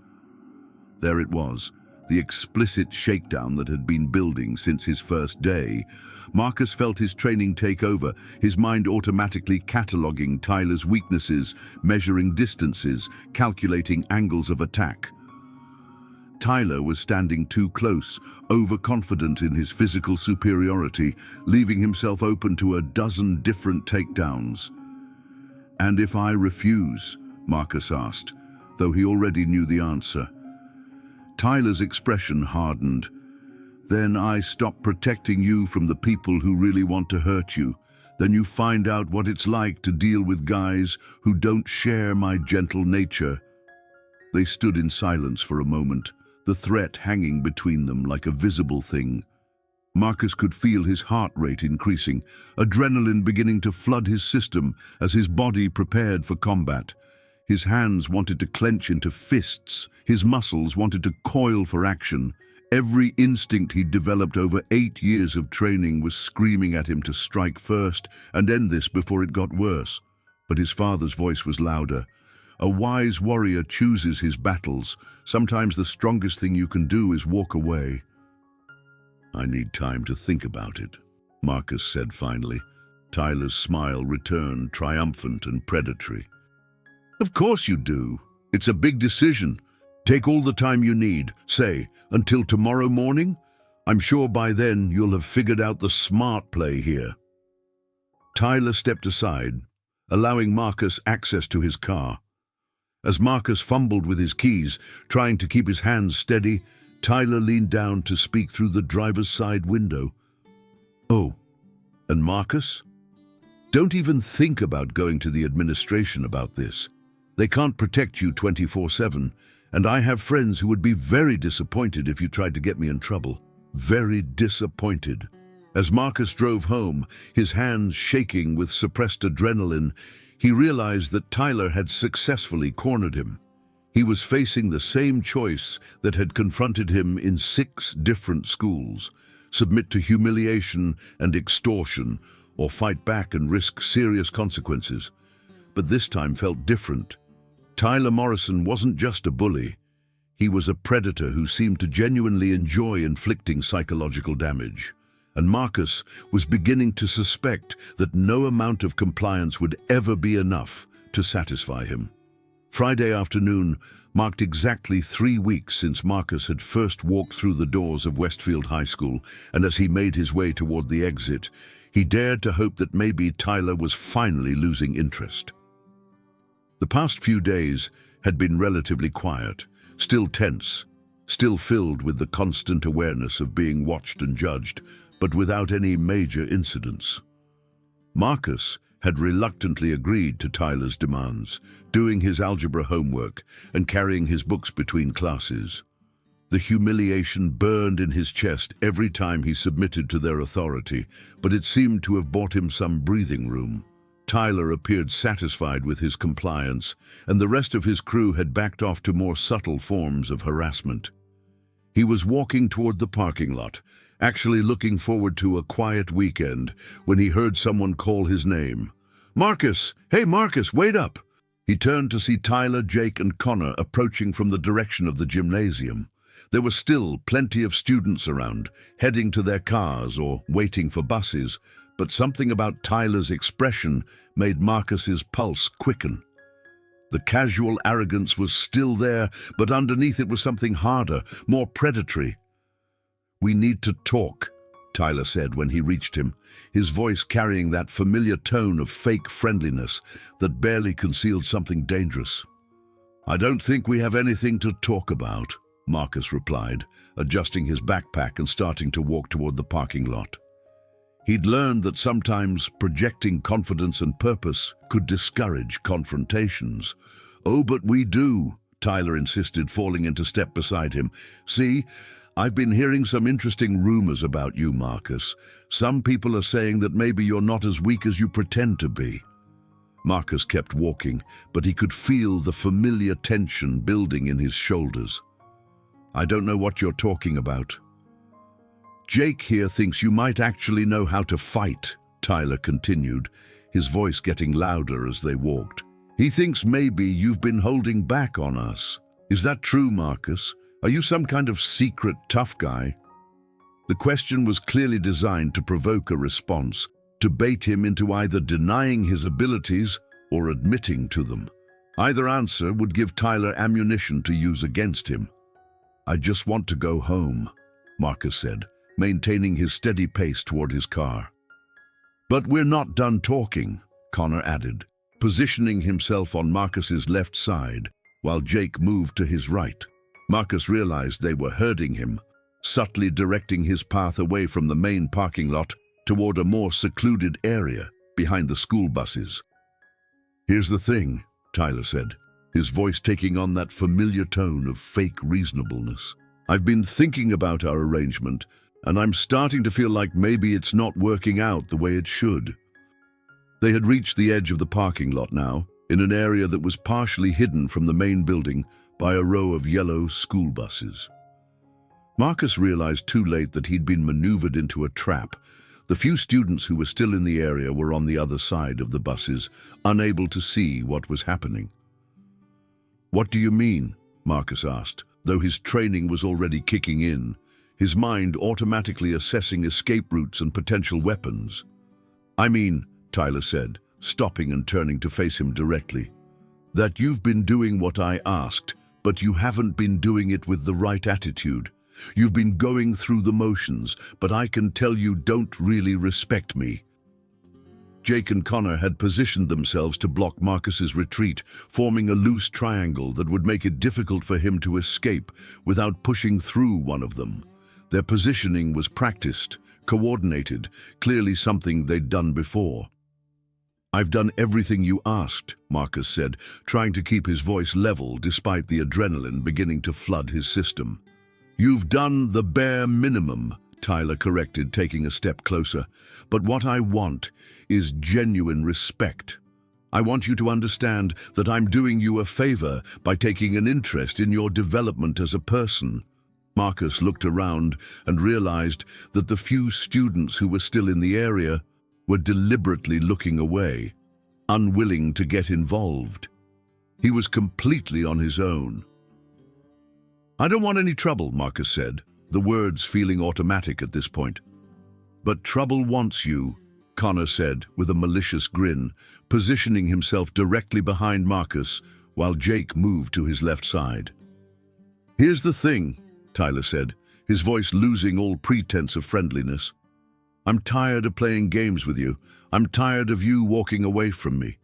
[SPEAKER 1] There it was, the explicit shakedown that had been building since his first day. Marcus felt his training take over, his mind automatically cataloging Tyler's weaknesses, measuring distances, calculating angles of attack. Tyler was standing too close, overconfident in his physical superiority, leaving himself open to a dozen different takedowns. And if I refuse? Marcus asked, though he already knew the answer. Tyler's expression hardened. Then I stop protecting you from the people who really want to hurt you. Then you find out what it's like to deal with guys who don't share my gentle nature. They stood in silence for a moment, the threat hanging between them like a visible thing. Marcus could feel his heart rate increasing, adrenaline beginning to flood his system as his body prepared for combat. His hands wanted to clench into fists, his muscles wanted to coil for action. Every instinct he'd developed over 8 years of training was screaming at him to strike first and end this before it got worse. But his father's voice was louder. A wise warrior chooses his battles. Sometimes the strongest thing you can do is walk away. I need time to think about it, Marcus said finally. Tyler's smile returned, triumphant and predatory. Of course you do. It's a big decision. Take all the time you need, say, until tomorrow morning. I'm sure by then you'll have figured out the smart play here. Tyler stepped aside, allowing Marcus access to his car. As Marcus fumbled with his keys, trying to keep his hands steady, Tyler leaned down to speak through the driver's side window. Oh, and Marcus? Don't even think about going to the administration about this. They can't protect you 24/7, and I have friends who would be very disappointed if you tried to get me in trouble. Very disappointed. As Marcus drove home, his hands shaking with suppressed adrenaline, he realized that Tyler had successfully cornered him. He was facing the same choice that had confronted him in 6 different schools: submit to humiliation and extortion, or fight back and risk serious consequences. But this time felt different. Tyler Morrison wasn't just a bully. He was a predator who seemed to genuinely enjoy inflicting psychological damage, and Marcus was beginning to suspect that no amount of compliance would ever be enough to satisfy him. Friday afternoon marked exactly 3 weeks since Marcus had first walked through the doors of Westfield High School, and as he made his way toward the exit, he dared to hope that maybe Tyler was finally losing interest. The past few days had been relatively quiet, still tense, still filled with the constant awareness of being watched and judged, but without any major incidents. Marcus had reluctantly agreed to Tyler's demands, doing his algebra homework and carrying his books between classes. The humiliation burned in his chest every time he submitted to their authority, but it seemed to have bought him some breathing room. Tyler appeared satisfied with his compliance, and the rest of his crew had backed off to more subtle forms of harassment. He was walking toward the parking lot, actually looking forward to a quiet weekend, when he heard someone call his name. "Marcus! Hey, Marcus, wait up!" He turned to see Tyler, Jake, and Connor approaching from the direction of the gymnasium. There were still plenty of students around, heading to their cars or waiting for buses, but something about Tyler's expression made Marcus's pulse quicken. The casual arrogance was still there, but underneath it was something harder, more predatory. "We need to talk," Tyler said when he reached him, his voice carrying that familiar tone of fake friendliness that barely concealed something dangerous. "I don't think we have anything to talk about," Marcus replied, adjusting his backpack and starting to walk toward the parking lot. He'd learned that sometimes projecting confidence and purpose could discourage confrontations. "Oh, but we do," Tyler insisted, falling into step beside him. "See, I've been hearing some interesting rumors about you, Marcus. Some people are saying that maybe you're not as weak as you pretend to be." Marcus kept walking, but he could feel the familiar tension building in his shoulders. "I don't know what you're talking about." "Jake here thinks you might actually know how to fight," Tyler continued, his voice getting louder as they walked. "He thinks maybe you've been holding back on us. Is that true, Marcus? Are you some kind of secret tough guy?" The question was clearly designed to provoke a response, to bait him into either denying his abilities or admitting to them. Either answer would give Tyler ammunition to use against him. "I just want to go home," Marcus said, maintaining his steady pace toward his car. "But we're not done talking," Connor added, positioning himself on Marcus's left side, while Jake moved to his right. Marcus realized they were herding him, subtly directing his path away from the main parking lot toward a more secluded area behind the school buses. "Here's the thing," Tyler said, his voice taking on that familiar tone of fake reasonableness. "I've been thinking about our arrangement, and I'm starting to feel like maybe it's not working out the way it should." They had reached the edge of the parking lot now, in an area that was partially hidden from the main building by a row of yellow school buses. Marcus realized too late that he'd been maneuvered into a trap. The few students who were still in the area were on the other side of the buses, unable to see what was happening. "What do you mean?" Marcus asked, though his training was already kicking in, his mind automatically assessing escape routes and potential weapons. "I mean," Tyler said, stopping and turning to face him directly, "that you've been doing what I asked, but you haven't been doing it with the right attitude. You've been going through the motions, but I can tell you don't really respect me." Jake and Connor had positioned themselves to block Marcus's retreat, forming a loose triangle that would make it difficult for him to escape without pushing through one of them. Their positioning was practiced, coordinated, clearly something they'd done before. "I've done everything you asked," Marcus said, trying to keep his voice level despite the adrenaline beginning to flood his system. "You've done the bare minimum," Tyler corrected, taking a step closer. "But what I want is genuine respect. I want you to understand that I'm doing you a favor by taking an interest in your development as a person." Marcus looked around and realized that the few students who were still in the area were deliberately looking away, unwilling to get involved. He was completely on his own. "I don't want any trouble," Marcus said, the words feeling automatic at this point. "But trouble wants you," Connor said with a malicious grin, positioning himself directly behind Marcus while Jake moved to his left side. "Here's the thing," Tyler said, his voice losing all pretense of friendliness. "I'm tired of playing games with you. I'm tired of you walking away from me.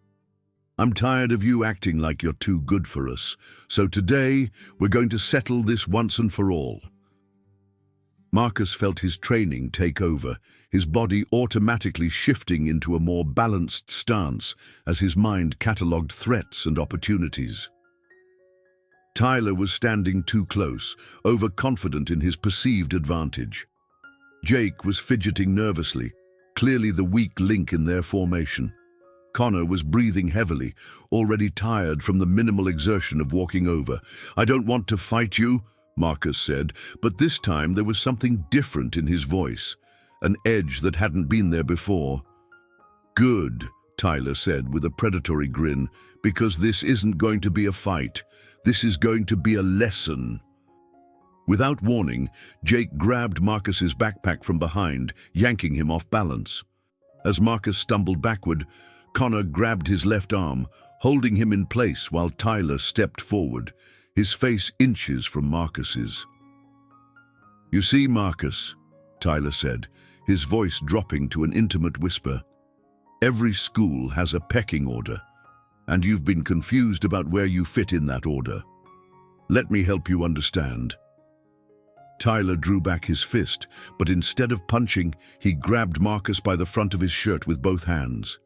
[SPEAKER 1] I'm tired of you acting like you're too good for us. So today, we're going to settle this once and for all." Marcus felt his training take over, his body automatically shifting into a more balanced stance as his mind catalogued threats and opportunities. Tyler was standing too close, overconfident in his perceived advantage. Jake was fidgeting nervously, clearly the weak link in their formation. Connor was breathing heavily, already tired from the minimal exertion of walking over. "I don't want to fight you," Marcus said, but this time there was something different in his voice, an edge that hadn't been there before. "Good," Tyler said with a predatory grin, "because this isn't going to be a fight. This is going to be a lesson." Without warning, Jake grabbed Marcus's backpack from behind, yanking him off balance. As Marcus stumbled backward, Connor grabbed his left arm, holding him in place while Tyler stepped forward, his face inches from Marcus's. "You see, Marcus," Tyler said, his voice dropping to an intimate whisper, "every school has a pecking order, and you've been confused about where you fit in that order. Let me help you understand." Tyler drew back his fist, but instead of punching, he grabbed Marcus by the front of his shirt with both hands.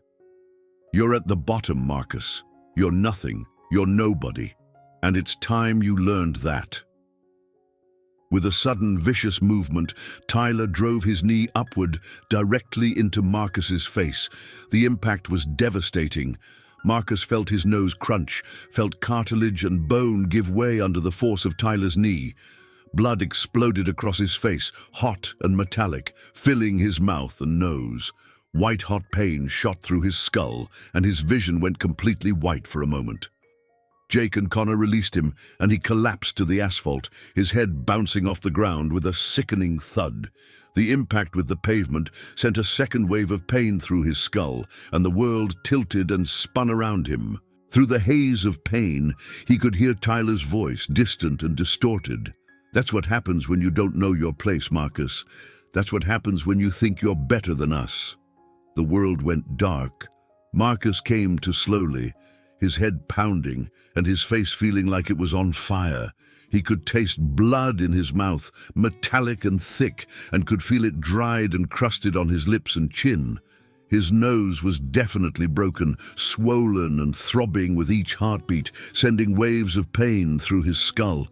[SPEAKER 1] "You're at the bottom, Marcus. You're nothing. You're nobody. And it's time you learned that." With a sudden, vicious movement, Tyler drove his knee upward, directly into Marcus's face. The impact was devastating. Marcus felt his nose crunch, felt cartilage and bone give way under the force of Tyler's knee. Blood exploded across his face, hot and metallic, filling his mouth and nose. White-hot pain shot through his skull, and his vision went completely white for a moment. Jake and Connor released him, and he collapsed to the asphalt, his head bouncing off the ground with a sickening thud. The impact with the pavement sent a second wave of pain through his skull, and the world tilted and spun around him. Through the haze of pain, he could hear Tyler's voice, distant and distorted. "That's what happens when you don't know your place, Marcus. That's what happens when you think you're better than us." The world went dark. Marcus came to slowly, his head pounding and his face feeling like it was on fire. He could taste blood in his mouth, metallic and thick, and could feel it dried and crusted on his lips and chin. His nose was definitely broken, swollen and throbbing with each heartbeat, sending waves of pain through his skull.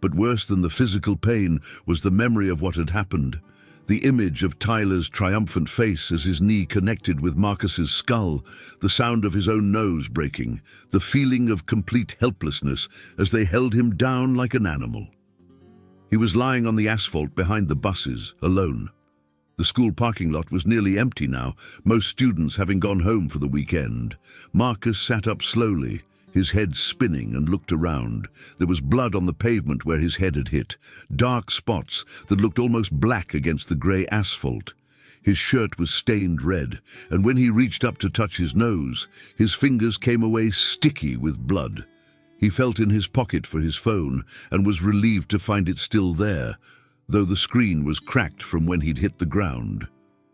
[SPEAKER 1] But worse than the physical pain was the memory of what had happened. The image of Tyler's triumphant face as his knee connected with Marcus's skull, the sound of his own nose breaking, the feeling of complete helplessness as they held him down like an animal. He was lying on the asphalt behind the buses, alone. The school parking lot was nearly empty now, most students having gone home for the weekend. Marcus sat up slowly, his head spinning, and looked around. There was blood on the pavement where his head had hit, dark spots that looked almost black against the grey asphalt. His shirt was stained red, and when he reached up to touch his nose, his fingers came away sticky with blood. He felt in his pocket for his phone and was relieved to find it still there, though the screen was cracked from when he'd hit the ground.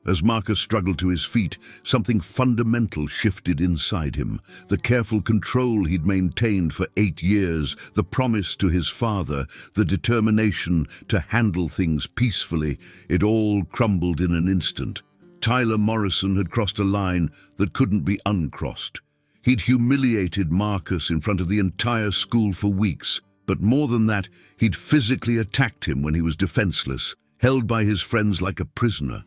[SPEAKER 1] As Marcus struggled to his feet, something fundamental shifted inside him. The careful control he'd maintained for 8 years, the promise to his father, the determination to handle things peacefully, it all crumbled in an instant. Tyler Morrison had crossed a line that couldn't be uncrossed. He'd humiliated Marcus in front of the entire school for weeks, but more than that, he'd physically attacked him when he was defenseless, held by his friends like a prisoner.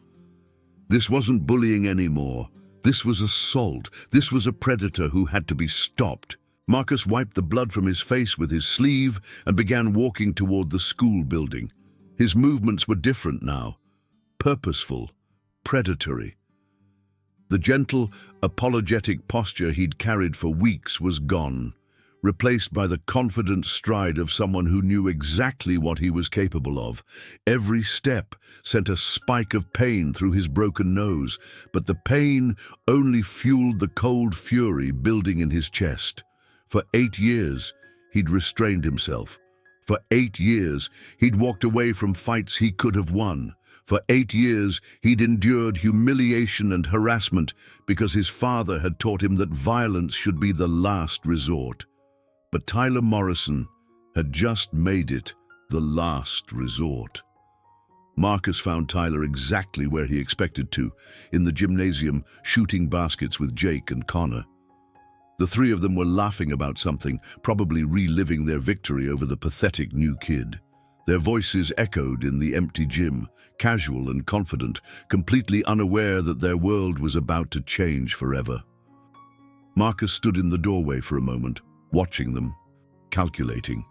[SPEAKER 1] This wasn't bullying anymore. This was assault. This was a predator who had to be stopped. Marcus wiped the blood from his face with his sleeve and began walking toward the school building. His movements were different now. Purposeful, predatory. The gentle, apologetic posture he'd carried for weeks was gone. replaced by the confident stride of someone who knew exactly what he was capable of. Every step sent a spike of pain through his broken nose, but the pain only fueled the cold fury building in his chest. For 8 years, he'd restrained himself. For 8 years, he'd walked away from fights he could have won. For 8 years, he'd endured humiliation and harassment because his father had taught him that violence should be the last resort. But Tyler Morrison had just made it the last resort. Marcus found Tyler exactly where he expected to, in the gymnasium, shooting baskets with Jake and Connor. The three of them were laughing about something, probably reliving their victory over the pathetic new kid. Their voices echoed in the empty gym, casual and confident, completely unaware that their world was about to change forever. Marcus stood in the doorway for a moment, watching them, calculating.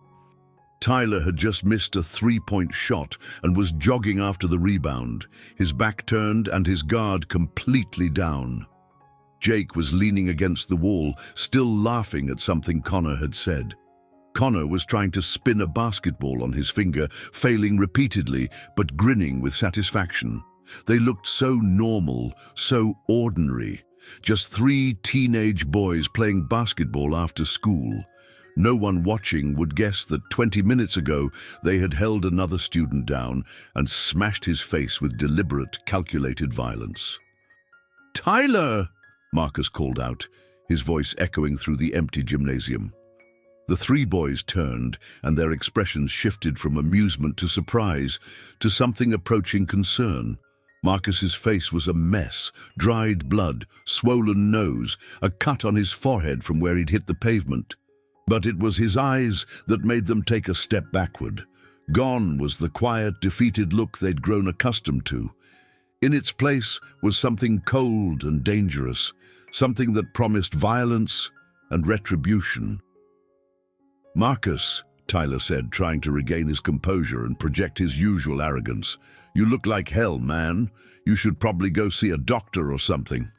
[SPEAKER 1] Tyler had just missed a three-point shot and was jogging after the rebound, his back turned and his guard completely down. Jake was leaning against the wall, still laughing at something Connor had said. Connor was trying to spin a basketball on his finger, failing repeatedly, but grinning with satisfaction. They looked so normal, so ordinary. Just 3 teenage boys playing basketball after school. No one watching would guess that 20 minutes ago they had held another student down and smashed his face with deliberate, calculated violence. "Tyler!" Marcus called out, his voice echoing through the empty gymnasium. The 3 boys turned, and their expressions shifted from amusement to surprise, to something approaching concern. Marcus's face was a mess, dried blood, swollen nose, a cut on his forehead from where he'd hit the pavement. But it was his eyes that made them take a step backward. Gone was the quiet, defeated look they'd grown accustomed to. In its place was something cold and dangerous, something that promised violence and retribution. "Marcus," Tyler said, trying to regain his composure and project his usual arrogance, "you look like hell, man. You should probably go see a doctor or something."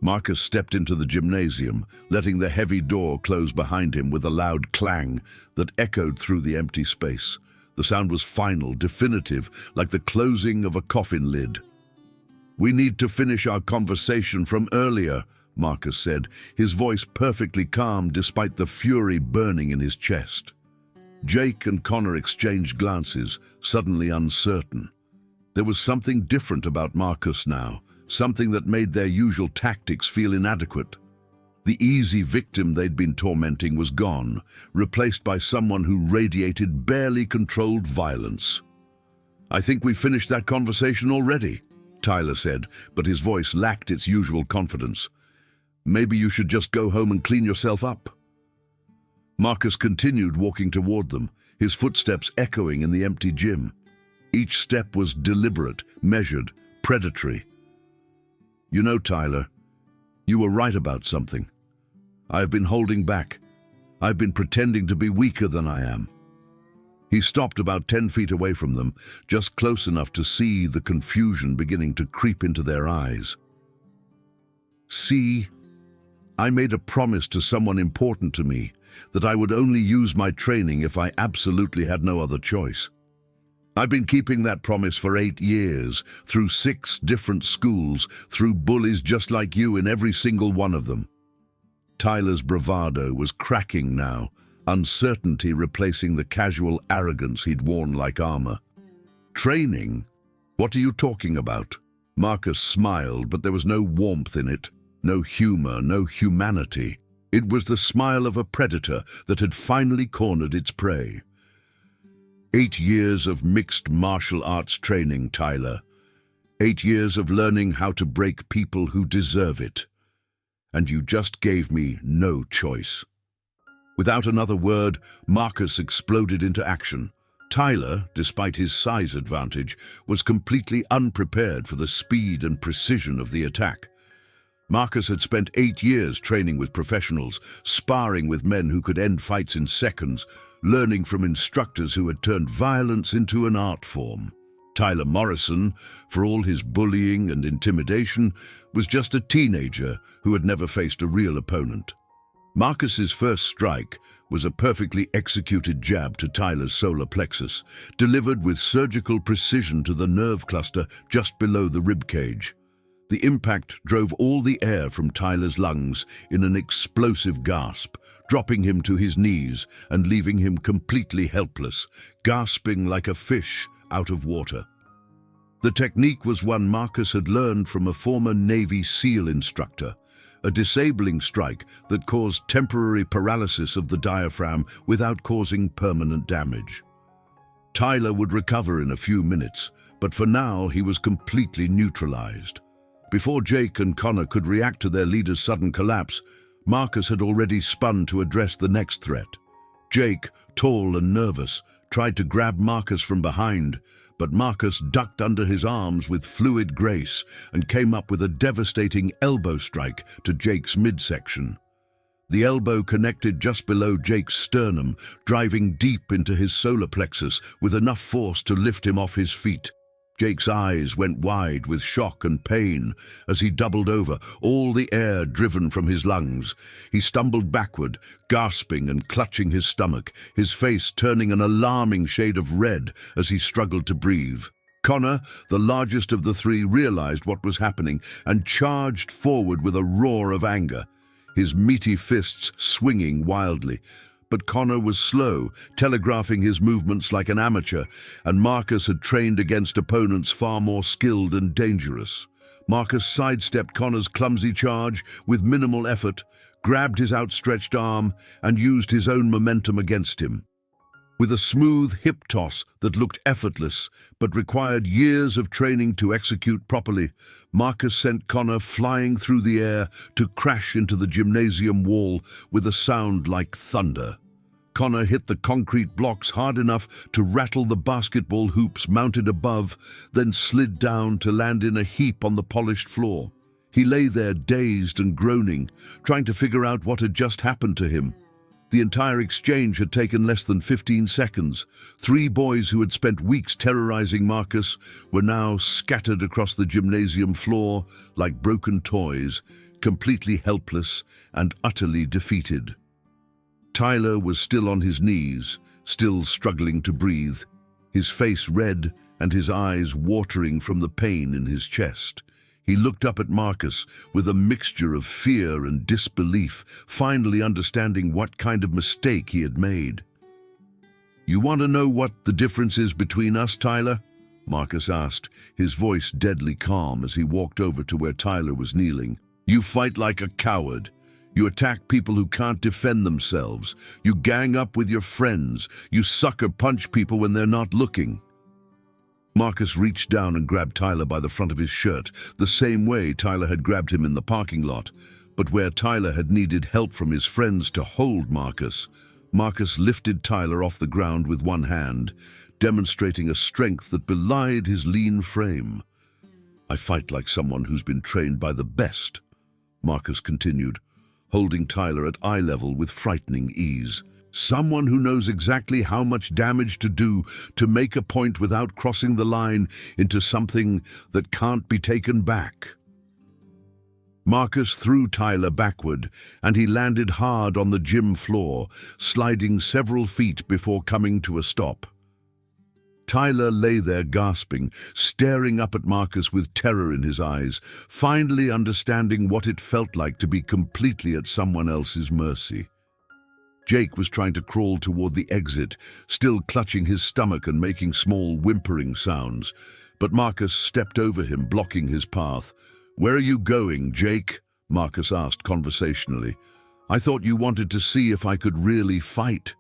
[SPEAKER 1] Marcus stepped into the gymnasium, letting the heavy door close behind him with a loud clang that echoed through the empty space. The sound was final, definitive, like the closing of a coffin lid. "We need to finish our conversation from earlier," Marcus said, his voice perfectly calm despite the fury burning in his chest. Jake and Connor exchanged glances, suddenly uncertain. There was something different about Marcus now, something that made their usual tactics feel inadequate. The easy victim they'd been tormenting was gone, replaced by someone who radiated barely controlled violence. "I think we finished that conversation already," Tyler said, but his voice lacked its usual confidence. "Maybe you should just go home and clean yourself up." Marcus continued walking toward them, his footsteps echoing in the empty gym. Each step was deliberate, measured, predatory. "You know, Tyler, you were right about something. I've been holding back. I've been pretending to be weaker than I am." He stopped about 10 feet away from them, just close enough to see the confusion beginning to creep into their eyes. "See, I made a promise to someone important to me that I would only use my training if I absolutely had no other choice. I've been keeping that promise for 8 years, through 6 different schools, through bullies just like you in every single one of them." Tyler's bravado was cracking now, uncertainty replacing the casual arrogance he'd worn like armor. "Training? What are you talking about?" Marcus smiled, but there was no warmth in it, no humor, no humanity. It was the smile of a predator that had finally cornered its prey. 8 years of mixed martial arts training, Tyler. 8 years of learning how to break people who deserve it. And you just gave me no choice. Without another word, Marcus exploded into action. Tyler, despite his size advantage, was completely unprepared for the speed and precision of the attack. Marcus had spent 8 years training with professionals, sparring with men who could end fights in seconds, learning from instructors who had turned violence into an art form. Tyler Morrison, for all his bullying and intimidation, was just a teenager who had never faced a real opponent. Marcus's first strike was a perfectly executed jab to Tyler's solar plexus, delivered with surgical precision to the nerve cluster just below the rib cage. The impact drove all the air from Tyler's lungs in an explosive gasp, dropping him to his knees and leaving him completely helpless, gasping like a fish out of water. The technique was one Marcus had learned from a former Navy SEAL instructor, a disabling strike that caused temporary paralysis of the diaphragm without causing permanent damage. Tyler would recover in a few minutes, but for now he was completely neutralized. Before Jake and Connor could react to their leader's sudden collapse, Marcus had already spun to address the next threat. Jake, tall and nervous, tried to grab Marcus from behind, but Marcus ducked under his arms with fluid grace and came up with a devastating elbow strike to Jake's midsection. The elbow connected just below Jake's sternum, driving deep into his solar plexus with enough force to lift him off his feet. Jake's eyes went wide with shock and pain as he doubled over, all the air driven from his lungs. He stumbled backward, gasping and clutching his stomach, his face turning an alarming shade of red as he struggled to breathe. Connor, the largest of the three, realized what was happening and charged forward with a roar of anger, his meaty fists swinging wildly. But Connor was slow, telegraphing his movements like an amateur, and Marcus had trained against opponents far more skilled and dangerous. Marcus sidestepped Connor's clumsy charge with minimal effort, grabbed his outstretched arm, and used his own momentum against him. With a smooth hip toss that looked effortless but required years of training to execute properly, Marcus sent Connor flying through the air to crash into the gymnasium wall with a sound like thunder. Connor hit the concrete blocks hard enough to rattle the basketball hoops mounted above, then slid down to land in a heap on the polished floor. He lay there dazed and groaning, trying to figure out what had just happened to him. The entire exchange had taken less than 15 seconds. Three boys who had spent weeks terrorizing Marcus were now scattered across the gymnasium floor like broken toys, completely helpless and utterly defeated. Tyler was still on his knees, still struggling to breathe, his face red and his eyes watering from the pain in his chest. He looked up at Marcus with a mixture of fear and disbelief, finally understanding what kind of mistake he had made. "You want to know what the difference is between us, Tyler?" Marcus asked, his voice deadly calm as he walked over to where Tyler was kneeling. "You fight like a coward. You attack people who can't defend themselves. You gang up with your friends. You sucker punch people when they're not looking." Marcus reached down and grabbed Tyler by the front of his shirt, the same way Tyler had grabbed him in the parking lot. But where Tyler had needed help from his friends to hold Marcus, Marcus lifted Tyler off the ground with one hand, demonstrating a strength that belied his lean frame. "I fight like someone who's been trained by the best," Marcus continued, holding Tyler at eye level with frightening ease. "Someone who knows exactly how much damage to do to make a point without crossing the line into something that can't be taken back." Marcus threw Tyler backward, and he landed hard on the gym floor, sliding several feet before coming to a stop. Tyler lay there gasping, staring up at Marcus with terror in his eyes, finally understanding what it felt like to be completely at someone else's mercy. Jake was trying to crawl toward the exit, still clutching his stomach and making small whimpering sounds, but Marcus stepped over him, blocking his path. "Where are you going, Jake?" Marcus asked conversationally. "I thought you wanted to see if I could really fight."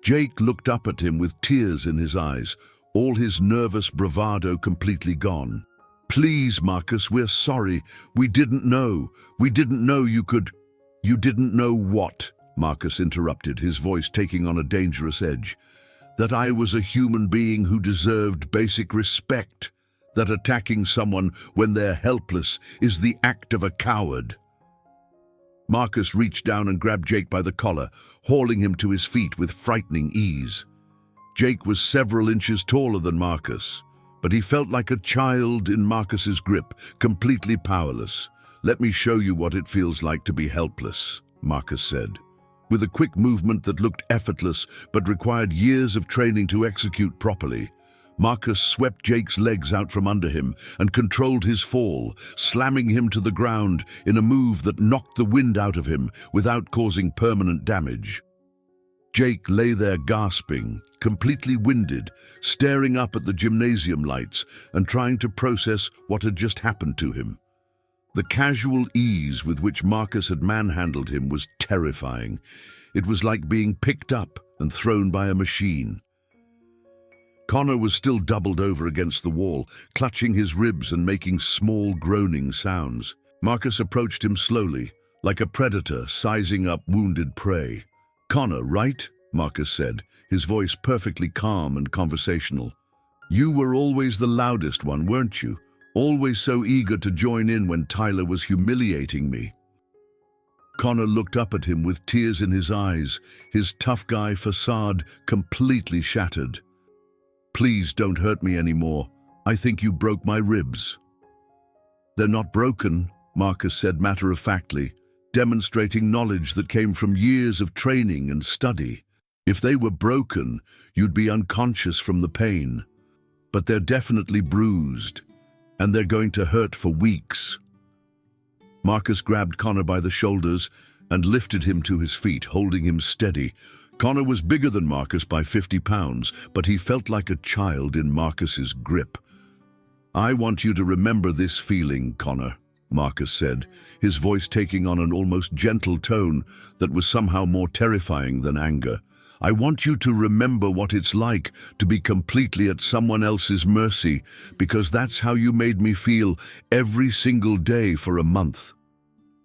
[SPEAKER 1] Jake looked up at him with tears in his eyes, all his nervous bravado completely gone. "Please, Marcus, we're sorry. We didn't know. We didn't know you could—" "You didn't know what?" Marcus interrupted, his voice taking on a dangerous edge. "That I was a human being who deserved basic respect. That attacking someone when they're helpless is the act of a coward." Marcus reached down and grabbed Jake by the collar, hauling him to his feet with frightening ease. Jake was several inches taller than Marcus, but he felt like a child in Marcus's grip, completely powerless. "Let me show you what it feels like to be helpless," Marcus said. With a quick movement that looked effortless but required years of training to execute properly, Marcus swept Jake's legs out from under him and controlled his fall, slamming him to the ground in a move that knocked the wind out of him without causing permanent damage. Jake lay there gasping, completely winded, staring up at the gymnasium lights and trying to process what had just happened to him. The casual ease with which Marcus had manhandled him was terrifying. It was like being picked up and thrown by a machine. Connor was still doubled over against the wall, clutching his ribs and making small groaning sounds. Marcus approached him slowly, like a predator sizing up wounded prey. "Connor, right?" Marcus said, his voice perfectly calm and conversational. "You were always the loudest one, weren't you? Always so eager to join in when Tyler was humiliating me." Connor looked up at him with tears in his eyes, his tough guy facade completely shattered. "Please don't hurt me anymore. I think you broke my ribs." "They're not broken," Marcus said matter-of-factly, demonstrating knowledge that came from years of training and study. "If they were broken, you'd be unconscious from the pain. But they're definitely bruised, and they're going to hurt for weeks." Marcus grabbed Connor by the shoulders and lifted him to his feet, holding him steady. Connor was bigger than Marcus by 50 pounds, but he felt like a child in Marcus's grip. "I want you to remember this feeling, Connor," Marcus said, his voice taking on an almost gentle tone that was somehow more terrifying than anger. "I want you to remember what it's like to be completely at someone else's mercy, because that's how you made me feel every single day for a month."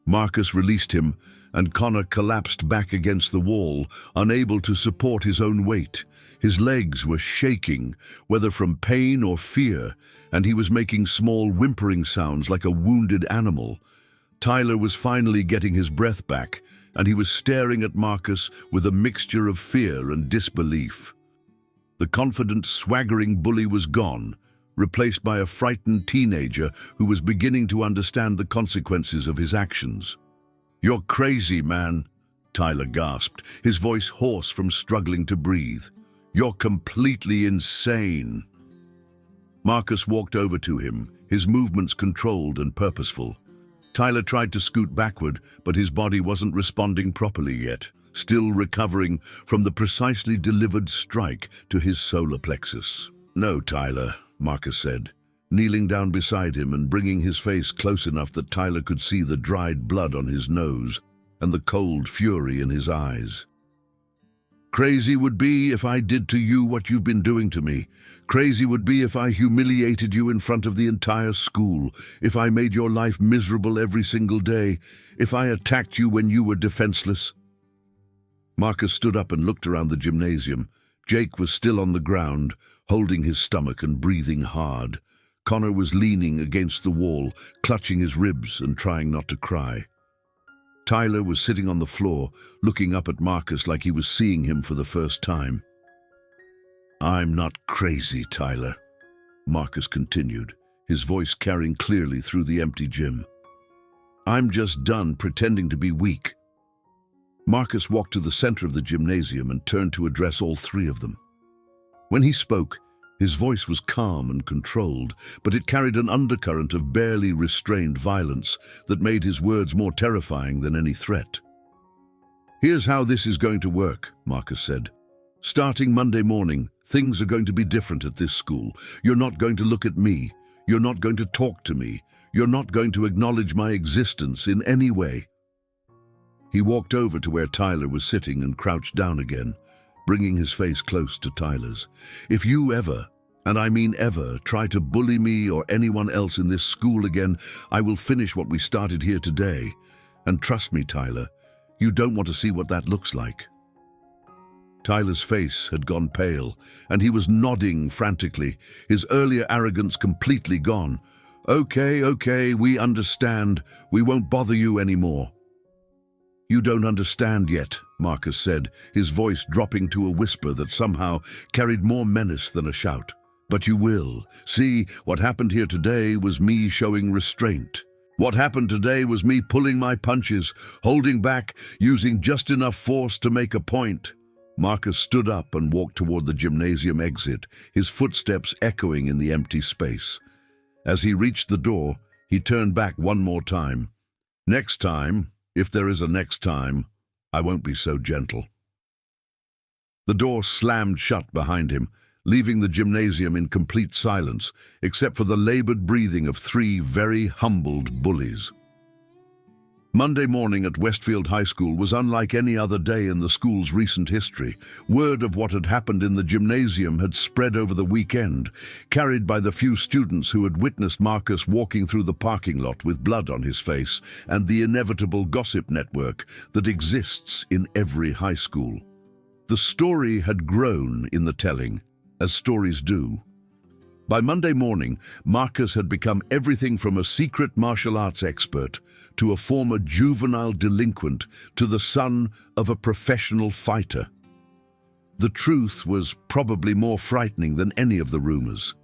[SPEAKER 1] Marcus released him, and Connor collapsed back against the wall, unable to support his own weight. His legs were shaking, whether from pain or fear, and he was making small whimpering sounds like a wounded animal. Tyler was finally getting his breath back, and he was staring at Marcus with a mixture of fear and disbelief. The confident, swaggering bully was gone, replaced by a frightened teenager who was beginning to understand the consequences of his actions. "You're crazy, man," Tyler gasped, his voice hoarse from struggling to breathe. "You're completely insane." Marcus walked over to him, his movements controlled and purposeful. Tyler tried to scoot backward, but his body wasn't responding properly yet, still recovering from the precisely delivered strike to his solar plexus. "No, Tyler," Marcus said, kneeling down beside him and bringing his face close enough that Tyler could see the dried blood on his nose and the cold fury in his eyes. "Crazy would be if I did to you what you've been doing to me. Crazy would be if I humiliated you in front of the entire school, if I made your life miserable every single day, if I attacked you when you were defenseless." Marcus stood up and looked around the gymnasium. Jake was still on the ground, holding his stomach and breathing hard. Connor was leaning against the wall, clutching his ribs and trying not to cry. Tyler was sitting on the floor, looking up at Marcus like he was seeing him for the first time. "I'm not crazy, Tyler," Marcus continued, his voice carrying clearly through the empty gym. "I'm just done pretending to be weak." Marcus walked to the center of the gymnasium and turned to address all three of them. When he spoke, his voice was calm and controlled, but it carried an undercurrent of barely restrained violence that made his words more terrifying than any threat. "Here's how this is going to work," Marcus said. "Starting Monday morning, things are going to be different at this school. You're not going to look at me. You're not going to talk to me. You're not going to acknowledge my existence in any way." He walked over to where Tyler was sitting and crouched down again, bringing his face close to Tyler's. "If you ever, and I mean ever, try to bully me or anyone else in this school again, I will finish what we started here today. And trust me, Tyler, you don't want to see what that looks like." Tyler's face had gone pale, and he was nodding frantically, his earlier arrogance completely gone. Okay, we understand. We won't bother you anymore." "You don't understand yet," Marcus said, his voice dropping to a whisper that somehow carried more menace than a shout. "But you will. See, what happened here today was me showing restraint. What happened today was me pulling my punches, holding back, using just enough force to make a point. Marcus stood up and walked toward the gymnasium exit, his footsteps echoing in the empty space. As he reached the door, he turned back one more time. Next time, if there is a next time, I won't be so gentle. The door slammed shut behind him, leaving the gymnasium in complete silence, except for the labored breathing of three very humbled bullies. Monday morning at Westfield High School was unlike any other day in the school's recent history. Word of what had happened in the gymnasium had spread over the weekend, carried by the few students who had witnessed Marcus walking through the parking lot with blood on his face, and the inevitable gossip network that exists in every high school. The story had grown in the telling, as stories do. By Monday morning, Marcus had become everything from a secret martial arts expert to a former juvenile delinquent to the son of a professional fighter. The truth was probably more frightening than any of the rumors,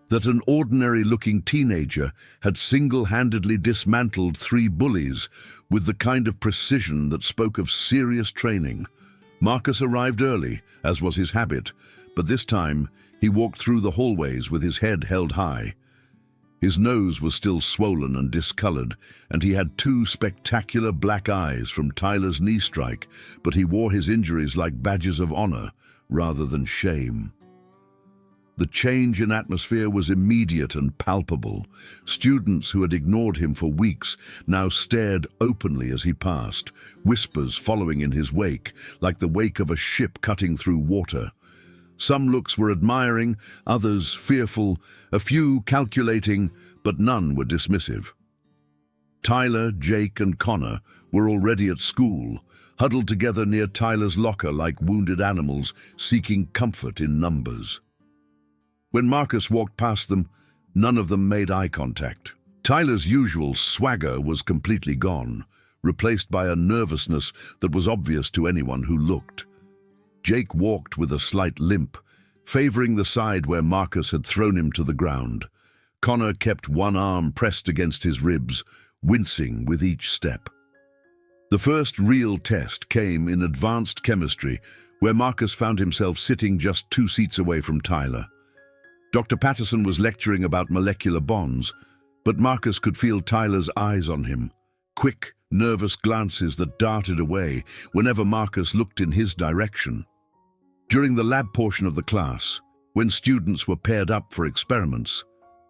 [SPEAKER 1] that an ordinary-looking teenager had single-handedly dismantled three bullies with the kind of precision that spoke of serious training. Marcus arrived early, as was his habit, but this time he walked through the hallways with his head held high. His nose was still swollen and discolored, and he had two spectacular black eyes from Tyler's knee strike, but he wore his injuries like badges of honor rather than shame. The change in atmosphere was immediate and palpable. Students who had ignored him for weeks now stared openly as he passed, whispers following in his wake, like the wake of a ship cutting through water. Some looks were admiring, others fearful, a few calculating, but none were dismissive. Tyler, Jake, and Connor were already at school, huddled together near Tyler's locker like wounded animals, seeking comfort in numbers. When Marcus walked past them, none of them made eye contact. Tyler's usual swagger was completely gone, replaced by a nervousness that was obvious to anyone who looked. Jake walked with a slight limp, favoring the side where Marcus had thrown him to the ground. Connor kept one arm pressed against his ribs, wincing with each step. The first real test came in advanced chemistry, where Marcus found himself sitting just 2 seats away from Tyler. Dr. Patterson was lecturing about molecular bonds, but Marcus could feel Tyler's eyes on him, quick, nervous glances that darted away whenever Marcus looked in his direction. During the lab portion of the class, when students were paired up for experiments,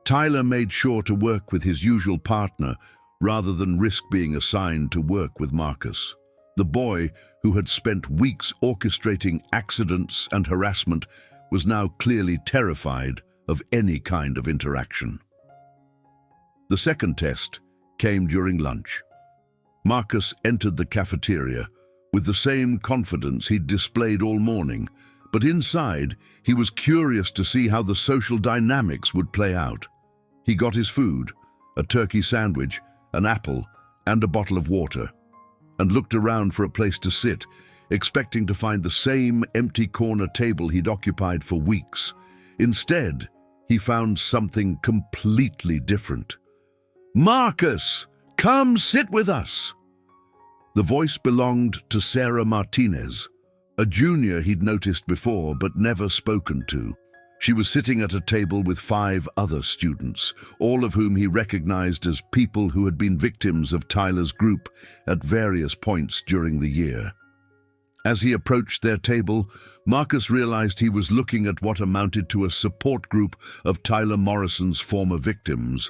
[SPEAKER 1] Tyler made sure to work with his usual partner rather than risk being assigned to work with Marcus. The boy, who had spent weeks orchestrating accidents and harassment, was now clearly terrified of any kind of interaction. The second test came during lunch. Marcus entered the cafeteria with the same confidence he'd displayed all morning, but inside he was curious to see how the social dynamics would play out. He got his food, a turkey sandwich, an apple, and a bottle of water, and looked around for a place to sit, expecting to find the same empty corner table he'd occupied for weeks. Instead, he found something completely different. "Marcus, come sit with us!" The voice belonged to Sarah Martinez, a junior he'd noticed before but never spoken to. She was sitting at a table with 5 other students, all of whom he recognized as people who had been victims of Tyler's group at various points during the year. As he approached their table, Marcus realized he was looking at what amounted to a support group of Tyler Morrison's former victims.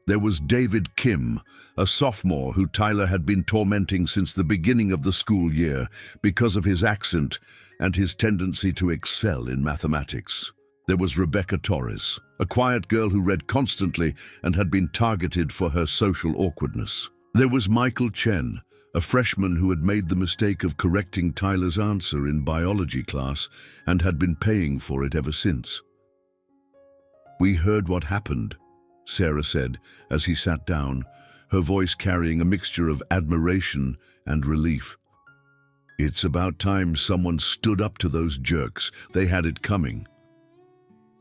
[SPEAKER 1] There was David Kim, a sophomore who Tyler had been tormenting since the beginning of the school year because of his accent and his tendency to excel in mathematics. There was Rebecca Torres, a quiet girl who read constantly and had been targeted for her social awkwardness. There was Michael Chen, a freshman who had made the mistake of correcting Tyler's answer in biology class and had been paying for it ever since. "We heard what happened," Sarah said as he sat down, her voice carrying a mixture of admiration and relief. "It's about time someone stood up to those jerks. They had it coming.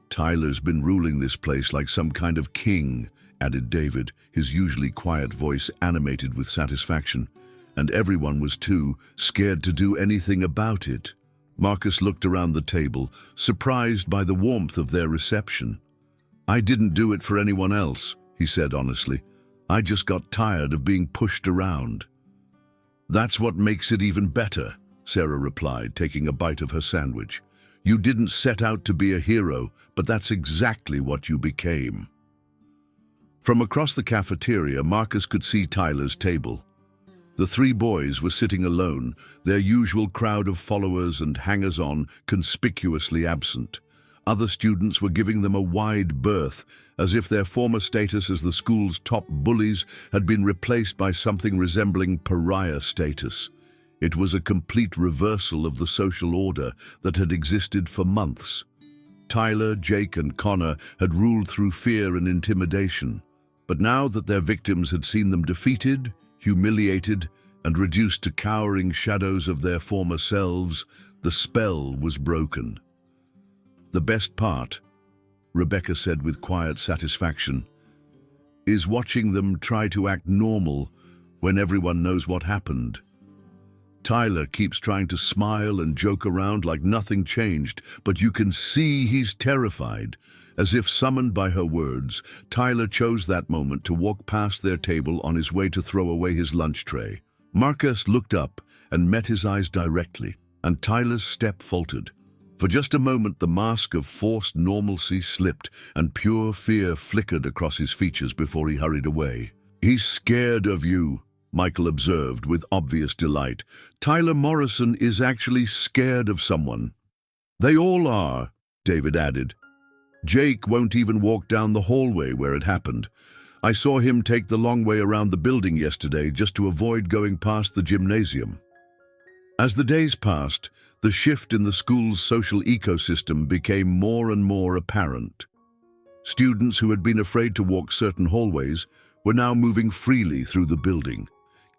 [SPEAKER 1] Tyler's been ruling this place like some kind of king, added David, his usually quiet voice animated with satisfaction. And everyone was too scared to do anything about it. Marcus looked around the table, surprised by the warmth of their reception. "I didn't do it for anyone else," he said honestly. "I just got tired of being pushed around." "That's what makes it even better," Sarah replied, taking a bite of her sandwich. "You didn't set out to be a hero, but that's exactly what you became." From across the cafeteria, Marcus could see Tyler's table. The three boys were sitting alone, their usual crowd of followers and hangers-on conspicuously absent. Other students were giving them a wide berth, as if their former status as the school's top bullies had been replaced by something resembling pariah status. It was a complete reversal of the social order that had existed for months. Tyler, Jake, and Connor had ruled through fear and intimidation, but now that their victims had seen them defeated, humiliated, and reduced to cowering shadows of their former selves, the spell was broken. "The best part," Rebecca said with quiet satisfaction, "is watching them try to act normal when everyone knows what happened. Tyler keeps trying to smile and joke around like nothing changed, but you can see he's terrified." As if summoned by her words, Tyler chose that moment to walk past their table on his way to throw away his lunch tray. Marcus looked up and met his eyes directly, and Tyler's step faltered. For just a moment, the mask of forced normalcy slipped, and pure fear flickered across his features before he hurried away. "He's scared of you," Michael observed with obvious delight. "Tyler Morrison is actually scared of someone." "They all are," David added. "Jake won't even walk down the hallway where it happened. I saw him take the long way around the building yesterday just to avoid going past the gymnasium." As the days passed, the shift in the school's social ecosystem became more and more apparent. Students who had been afraid to walk certain hallways were now moving freely through the building.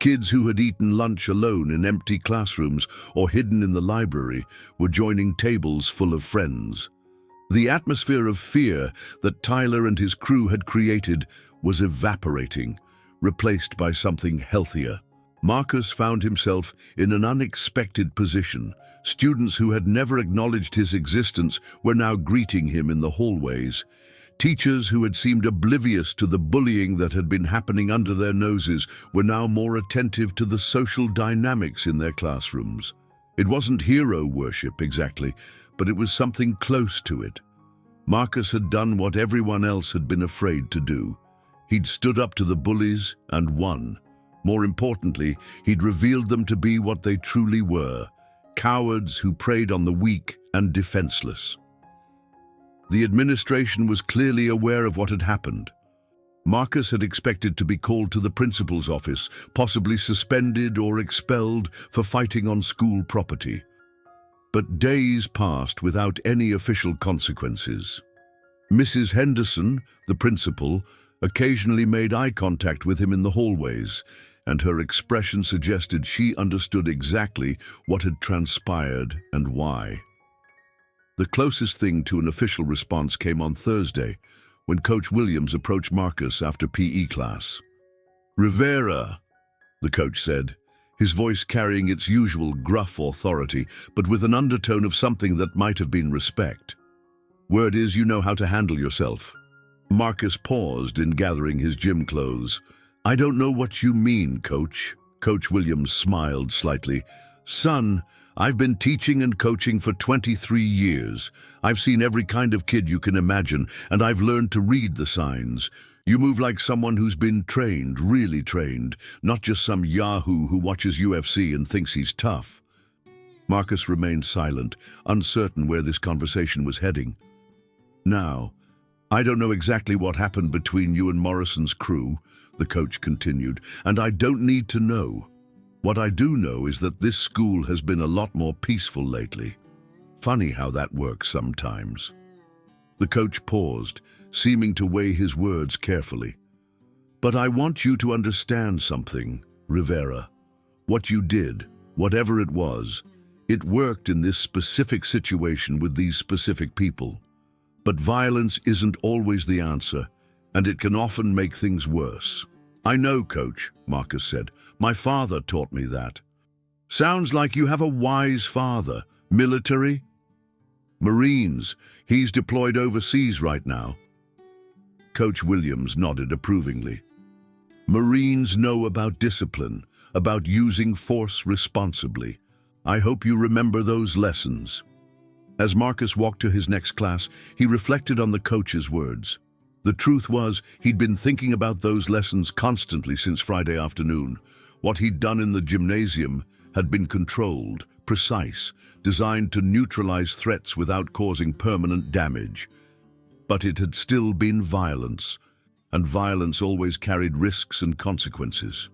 [SPEAKER 1] Kids who had eaten lunch alone in empty classrooms or hidden in the library were joining tables full of friends. The atmosphere of fear that Tyler and his crew had created was evaporating, replaced by something healthier. Marcus found himself in an unexpected position. Students who had never acknowledged his existence were now greeting him in the hallways. Teachers who had seemed oblivious to the bullying that had been happening under their noses were now more attentive to the social dynamics in their classrooms. It wasn't hero worship exactly, but it was something close to it. Marcus had done what everyone else had been afraid to do. He'd stood up to the bullies and won. More importantly, he'd revealed them to be what they truly were: cowards who preyed on the weak and defenseless. The administration was clearly aware of what had happened. Marcus had expected to be called to the principal's office, possibly suspended or expelled for fighting on school property. But days passed without any official consequences. Mrs. Henderson, the principal, occasionally made eye contact with him in the hallways, and her expression suggested she understood exactly what had transpired and why. The closest thing to an official response came on Thursday, when Coach Williams approached Marcus after PE class. "Rivera," the coach said, his voice carrying its usual gruff authority, but with an undertone of something that might have been respect. "Word is you know how to handle yourself." Marcus paused in gathering his gym clothes. "I don't know what you mean, Coach." Coach Williams smiled slightly. "Son, I've been teaching and coaching for 23 years. I've seen every kind of kid you can imagine, and I've learned to read the signs. You move like someone who's been trained, really trained, not just some yahoo who watches UFC and thinks he's tough." Marcus remained silent, uncertain where this conversation was heading. "Now, I don't know exactly what happened between you and Morrison's crew," the coach continued, "and I don't need to know. What I do know is that this school has been a lot more peaceful lately. Funny how that works sometimes." The coach paused, seeming to weigh his words carefully. "But I want you to understand something, Rivera. What you did, whatever it was, it worked in this specific situation with these specific people. But violence isn't always the answer, and it can often make things worse. I know, Coach, Marcus said. My father taught me that. Sounds like you have a wise father. Military? Marines. He's deployed overseas right now. Coach Williams nodded approvingly. Marines know about discipline, about using force responsibly. I hope you remember those lessons. As Marcus walked to his next class, he reflected on the coach's words. The truth was, he'd been thinking about those lessons constantly since Friday afternoon. What he'd done in the gymnasium had been controlled, precise, designed to neutralize threats without causing permanent damage. But it had still been violence, and violence always carried risks and consequences.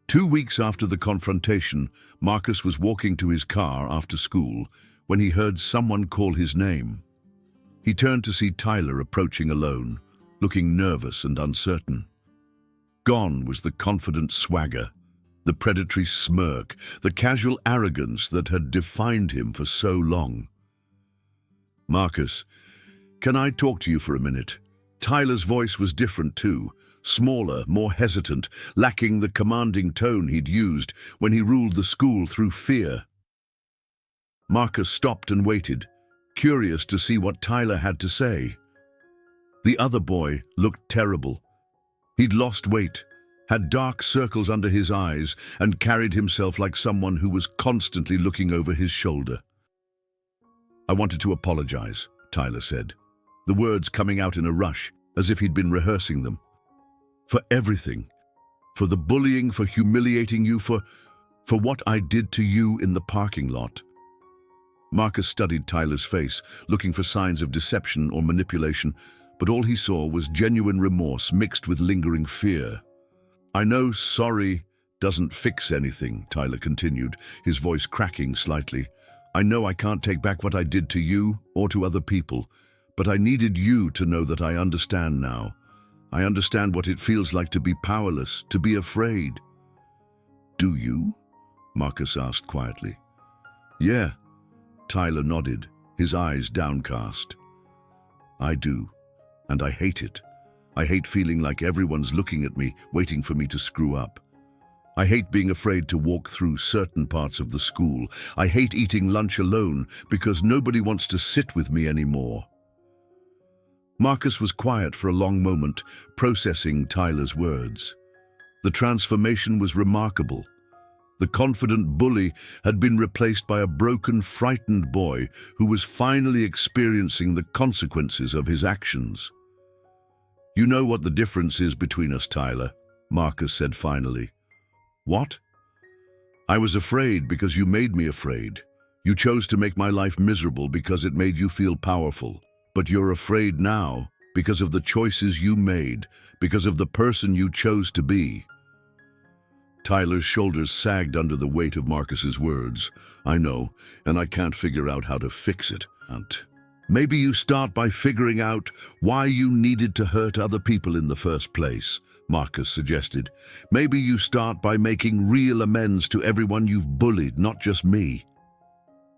[SPEAKER 1] 2 weeks after the confrontation, Marcus was walking to his car after school when he heard someone call his name. He turned to see Tyler approaching alone, looking nervous and uncertain. Gone was the confident swagger, the predatory smirk, the casual arrogance that had defined him for so long. Marcus, can I talk to you for a minute? Tyler's voice was different too, smaller, more hesitant, lacking the commanding tone he'd used when he ruled the school through fear. Marcus stopped and waited, curious to see what Tyler had to say. The other boy looked terrible. He'd lost weight, had dark circles under his eyes, and carried himself like someone who was constantly looking over his shoulder. I wanted to apologize, Tyler said, the words coming out in a rush, as if he'd been rehearsing them. For everything. For the bullying, for humiliating you, for what I did to you in the parking lot. Marcus studied Tyler's face, looking for signs of deception or manipulation, but all he saw was genuine remorse mixed with lingering fear. I know sorry doesn't fix anything, Tyler continued, his voice cracking slightly. I know I can't take back what I did to you or to other people, but I needed you to know that I understand now. I understand what it feels like to be powerless, to be afraid. Do you? Marcus asked quietly. Yeah. Tyler nodded, his eyes downcast. I do, and I hate it. I hate feeling like everyone's looking at me, waiting for me to screw up. I hate being afraid to walk through certain parts of the school. I hate eating lunch alone because nobody wants to sit with me anymore. Marcus was quiet for a long moment, processing Tyler's words. The transformation was remarkable. The confident bully had been replaced by a broken, frightened boy who was finally experiencing the consequences of his actions. You know what the difference is between us, Tyler, Marcus said finally. What? I was afraid because you made me afraid. You chose to make my life miserable because it made you feel powerful. But you're afraid now because of the choices you made, because of the person you chose to be. Tyler's shoulders sagged under the weight of Marcus's words. I know, and I can't figure out how to fix it, Aunt. Maybe you start by figuring out why you needed to hurt other people in the first place, Marcus suggested. Maybe you start by making real amends to everyone you've bullied, not just me.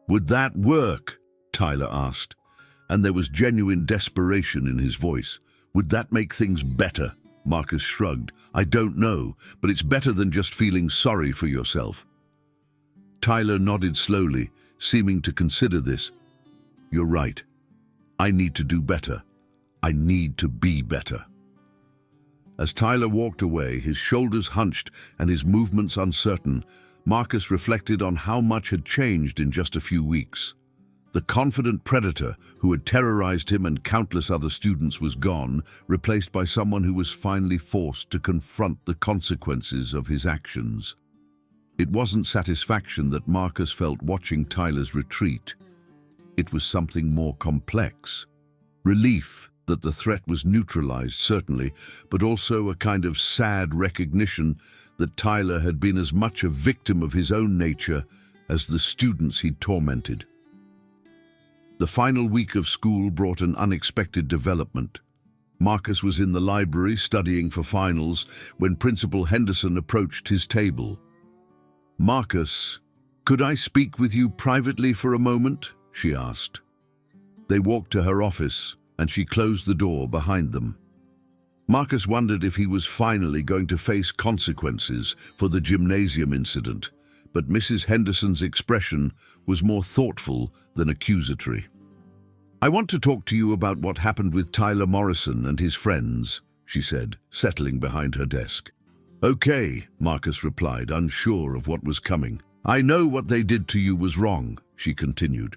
[SPEAKER 1] Would that work? Tyler asked, and there was genuine desperation in his voice. Would that make things better? Marcus shrugged. I don't know, but it's better than just feeling sorry for yourself. Tyler nodded slowly, seeming to consider this. You're right. I need to do better. I need to be better. As Tyler walked away, his shoulders hunched and his movements uncertain, Marcus reflected on how much had changed in just a few weeks. The confident predator who had terrorized him and countless other students was gone, replaced by someone who was finally forced to confront the consequences of his actions. It wasn't satisfaction that Marcus felt watching Tyler's retreat. It was something more complex. Relief that the threat was neutralized, certainly, but also a kind of sad recognition that Tyler had been as much a victim of his own nature as the students he'd tormented. The final week of school brought an unexpected development. Marcus was in the library studying for finals when Principal Henderson approached his table. Marcus, could I speak with you privately for a moment? She asked. They walked to her office, and she closed the door behind them. Marcus wondered if he was finally going to face consequences for the gymnasium incident, but Mrs. Henderson's expression was more thoughtful than accusatory. "I want to talk to you about what happened with Tyler Morrison and his friends," she said, settling behind her desk. "Okay," Marcus replied, unsure of what was coming. "I know what they did to you was wrong," she continued.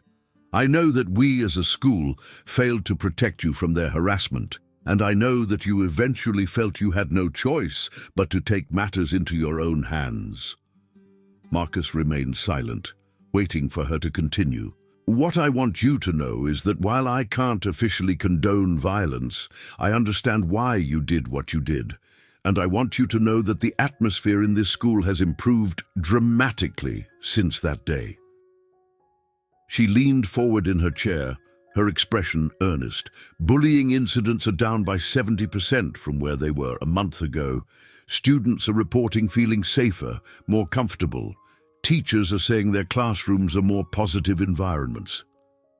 [SPEAKER 1] "I know that we as a school failed to protect you from their harassment, and I know that you eventually felt you had no choice but to take matters into your own hands." Marcus remained silent, waiting for her to continue. "What I want you to know is that while I can't officially condone violence, I understand why you did what you did. And I want you to know that the atmosphere in this school has improved dramatically since that day." She leaned forward in her chair, her expression earnest. "Bullying incidents are down by 70% from where they were a month ago. Students are reporting feeling safer, more comfortable. Teachers are saying their classrooms are more positive environments."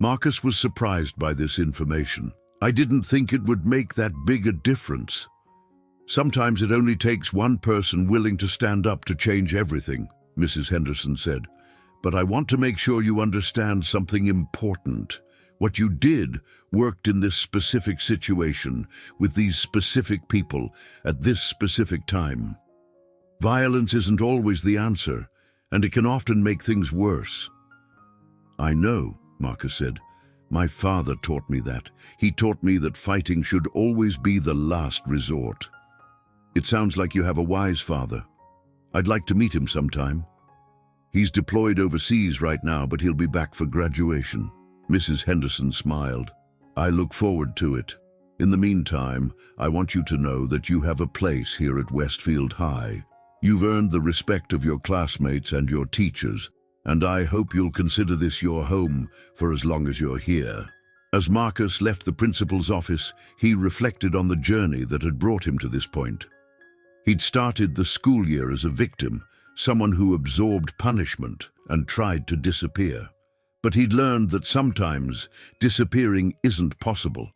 [SPEAKER 1] Marcus was surprised by this information. "I didn't think it would make that big a difference." "Sometimes it only takes one person willing to stand up to change everything," Mrs. Henderson said. "But I want to make sure you understand something important. What you did worked in this specific situation, with these specific people, at this specific time. Violence isn't always the answer, and it can often make things worse." "I know," Marcus said. "My father taught me that. He taught me that fighting should always be the last resort." "It sounds like you have a wise father. I'd like to meet him sometime." "He's deployed overseas right now, but he'll be back for graduation." Mrs. Henderson smiled. "I look forward to it. In the meantime, I want you to know that you have a place here at Westfield High. You've earned the respect of your classmates and your teachers, and I hope you'll consider this your home for as long as you're here." As Marcus left the principal's office, he reflected on the journey that had brought him to this point. He'd started the school year as a victim, someone who absorbed punishment and tried to disappear. But he'd learned that sometimes disappearing isn't possible,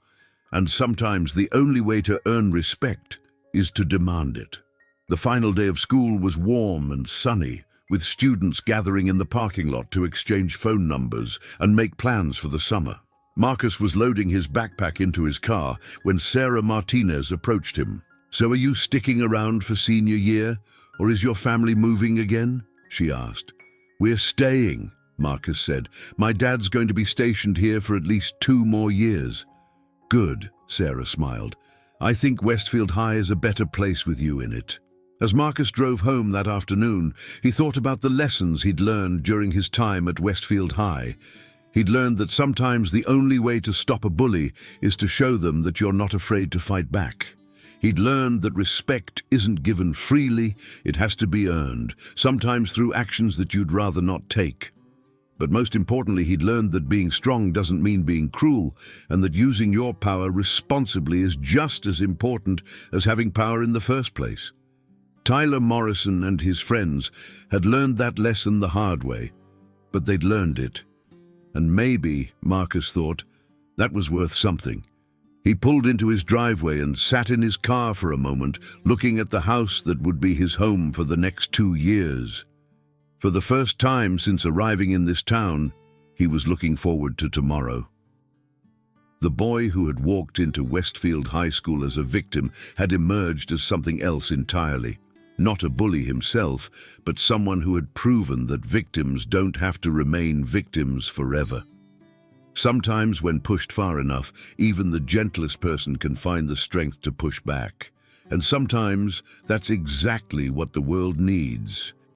[SPEAKER 1] and sometimes the only way to earn respect is to demand it. The final day of school was warm and sunny, with students gathering in the parking lot to exchange phone numbers and make plans for the summer. Marcus was loading his backpack into his car when Sarah Martinez approached him. "So are you sticking around for senior year, or is your family moving again?" she asked. "We're staying," Marcus said. "My dad's going to be stationed here for at least 2 more years." "Good," Sarah smiled. "I think Westfield High is a better place with you in it." As Marcus drove home that afternoon, he thought about the lessons he'd learned during his time at Westfield High. He'd learned that sometimes the only way to stop a bully is to show them that you're not afraid to fight back. He'd learned that respect isn't given freely, it has to be earned, sometimes through actions that you'd rather not take. But most importantly, he'd learned that being strong doesn't mean being cruel, and that using your power responsibly is just as important as having power in the first place. Tyler Morrison and his friends had learned that lesson the hard way, but they'd learned it. And maybe, Marcus thought, that was worth something. He pulled into his driveway and sat in his car for a moment, looking at the house that would be his home for the next 2 years. For the first time since arriving in this town, he was looking forward to tomorrow. The boy who had walked into Westfield High School as a victim had emerged as something else entirely. Not a bully himself, but someone who had proven that victims don't have to remain victims forever. Sometimes, when pushed far enough, even the gentlest person can find the strength to push back. And sometimes, that's exactly what the world needs.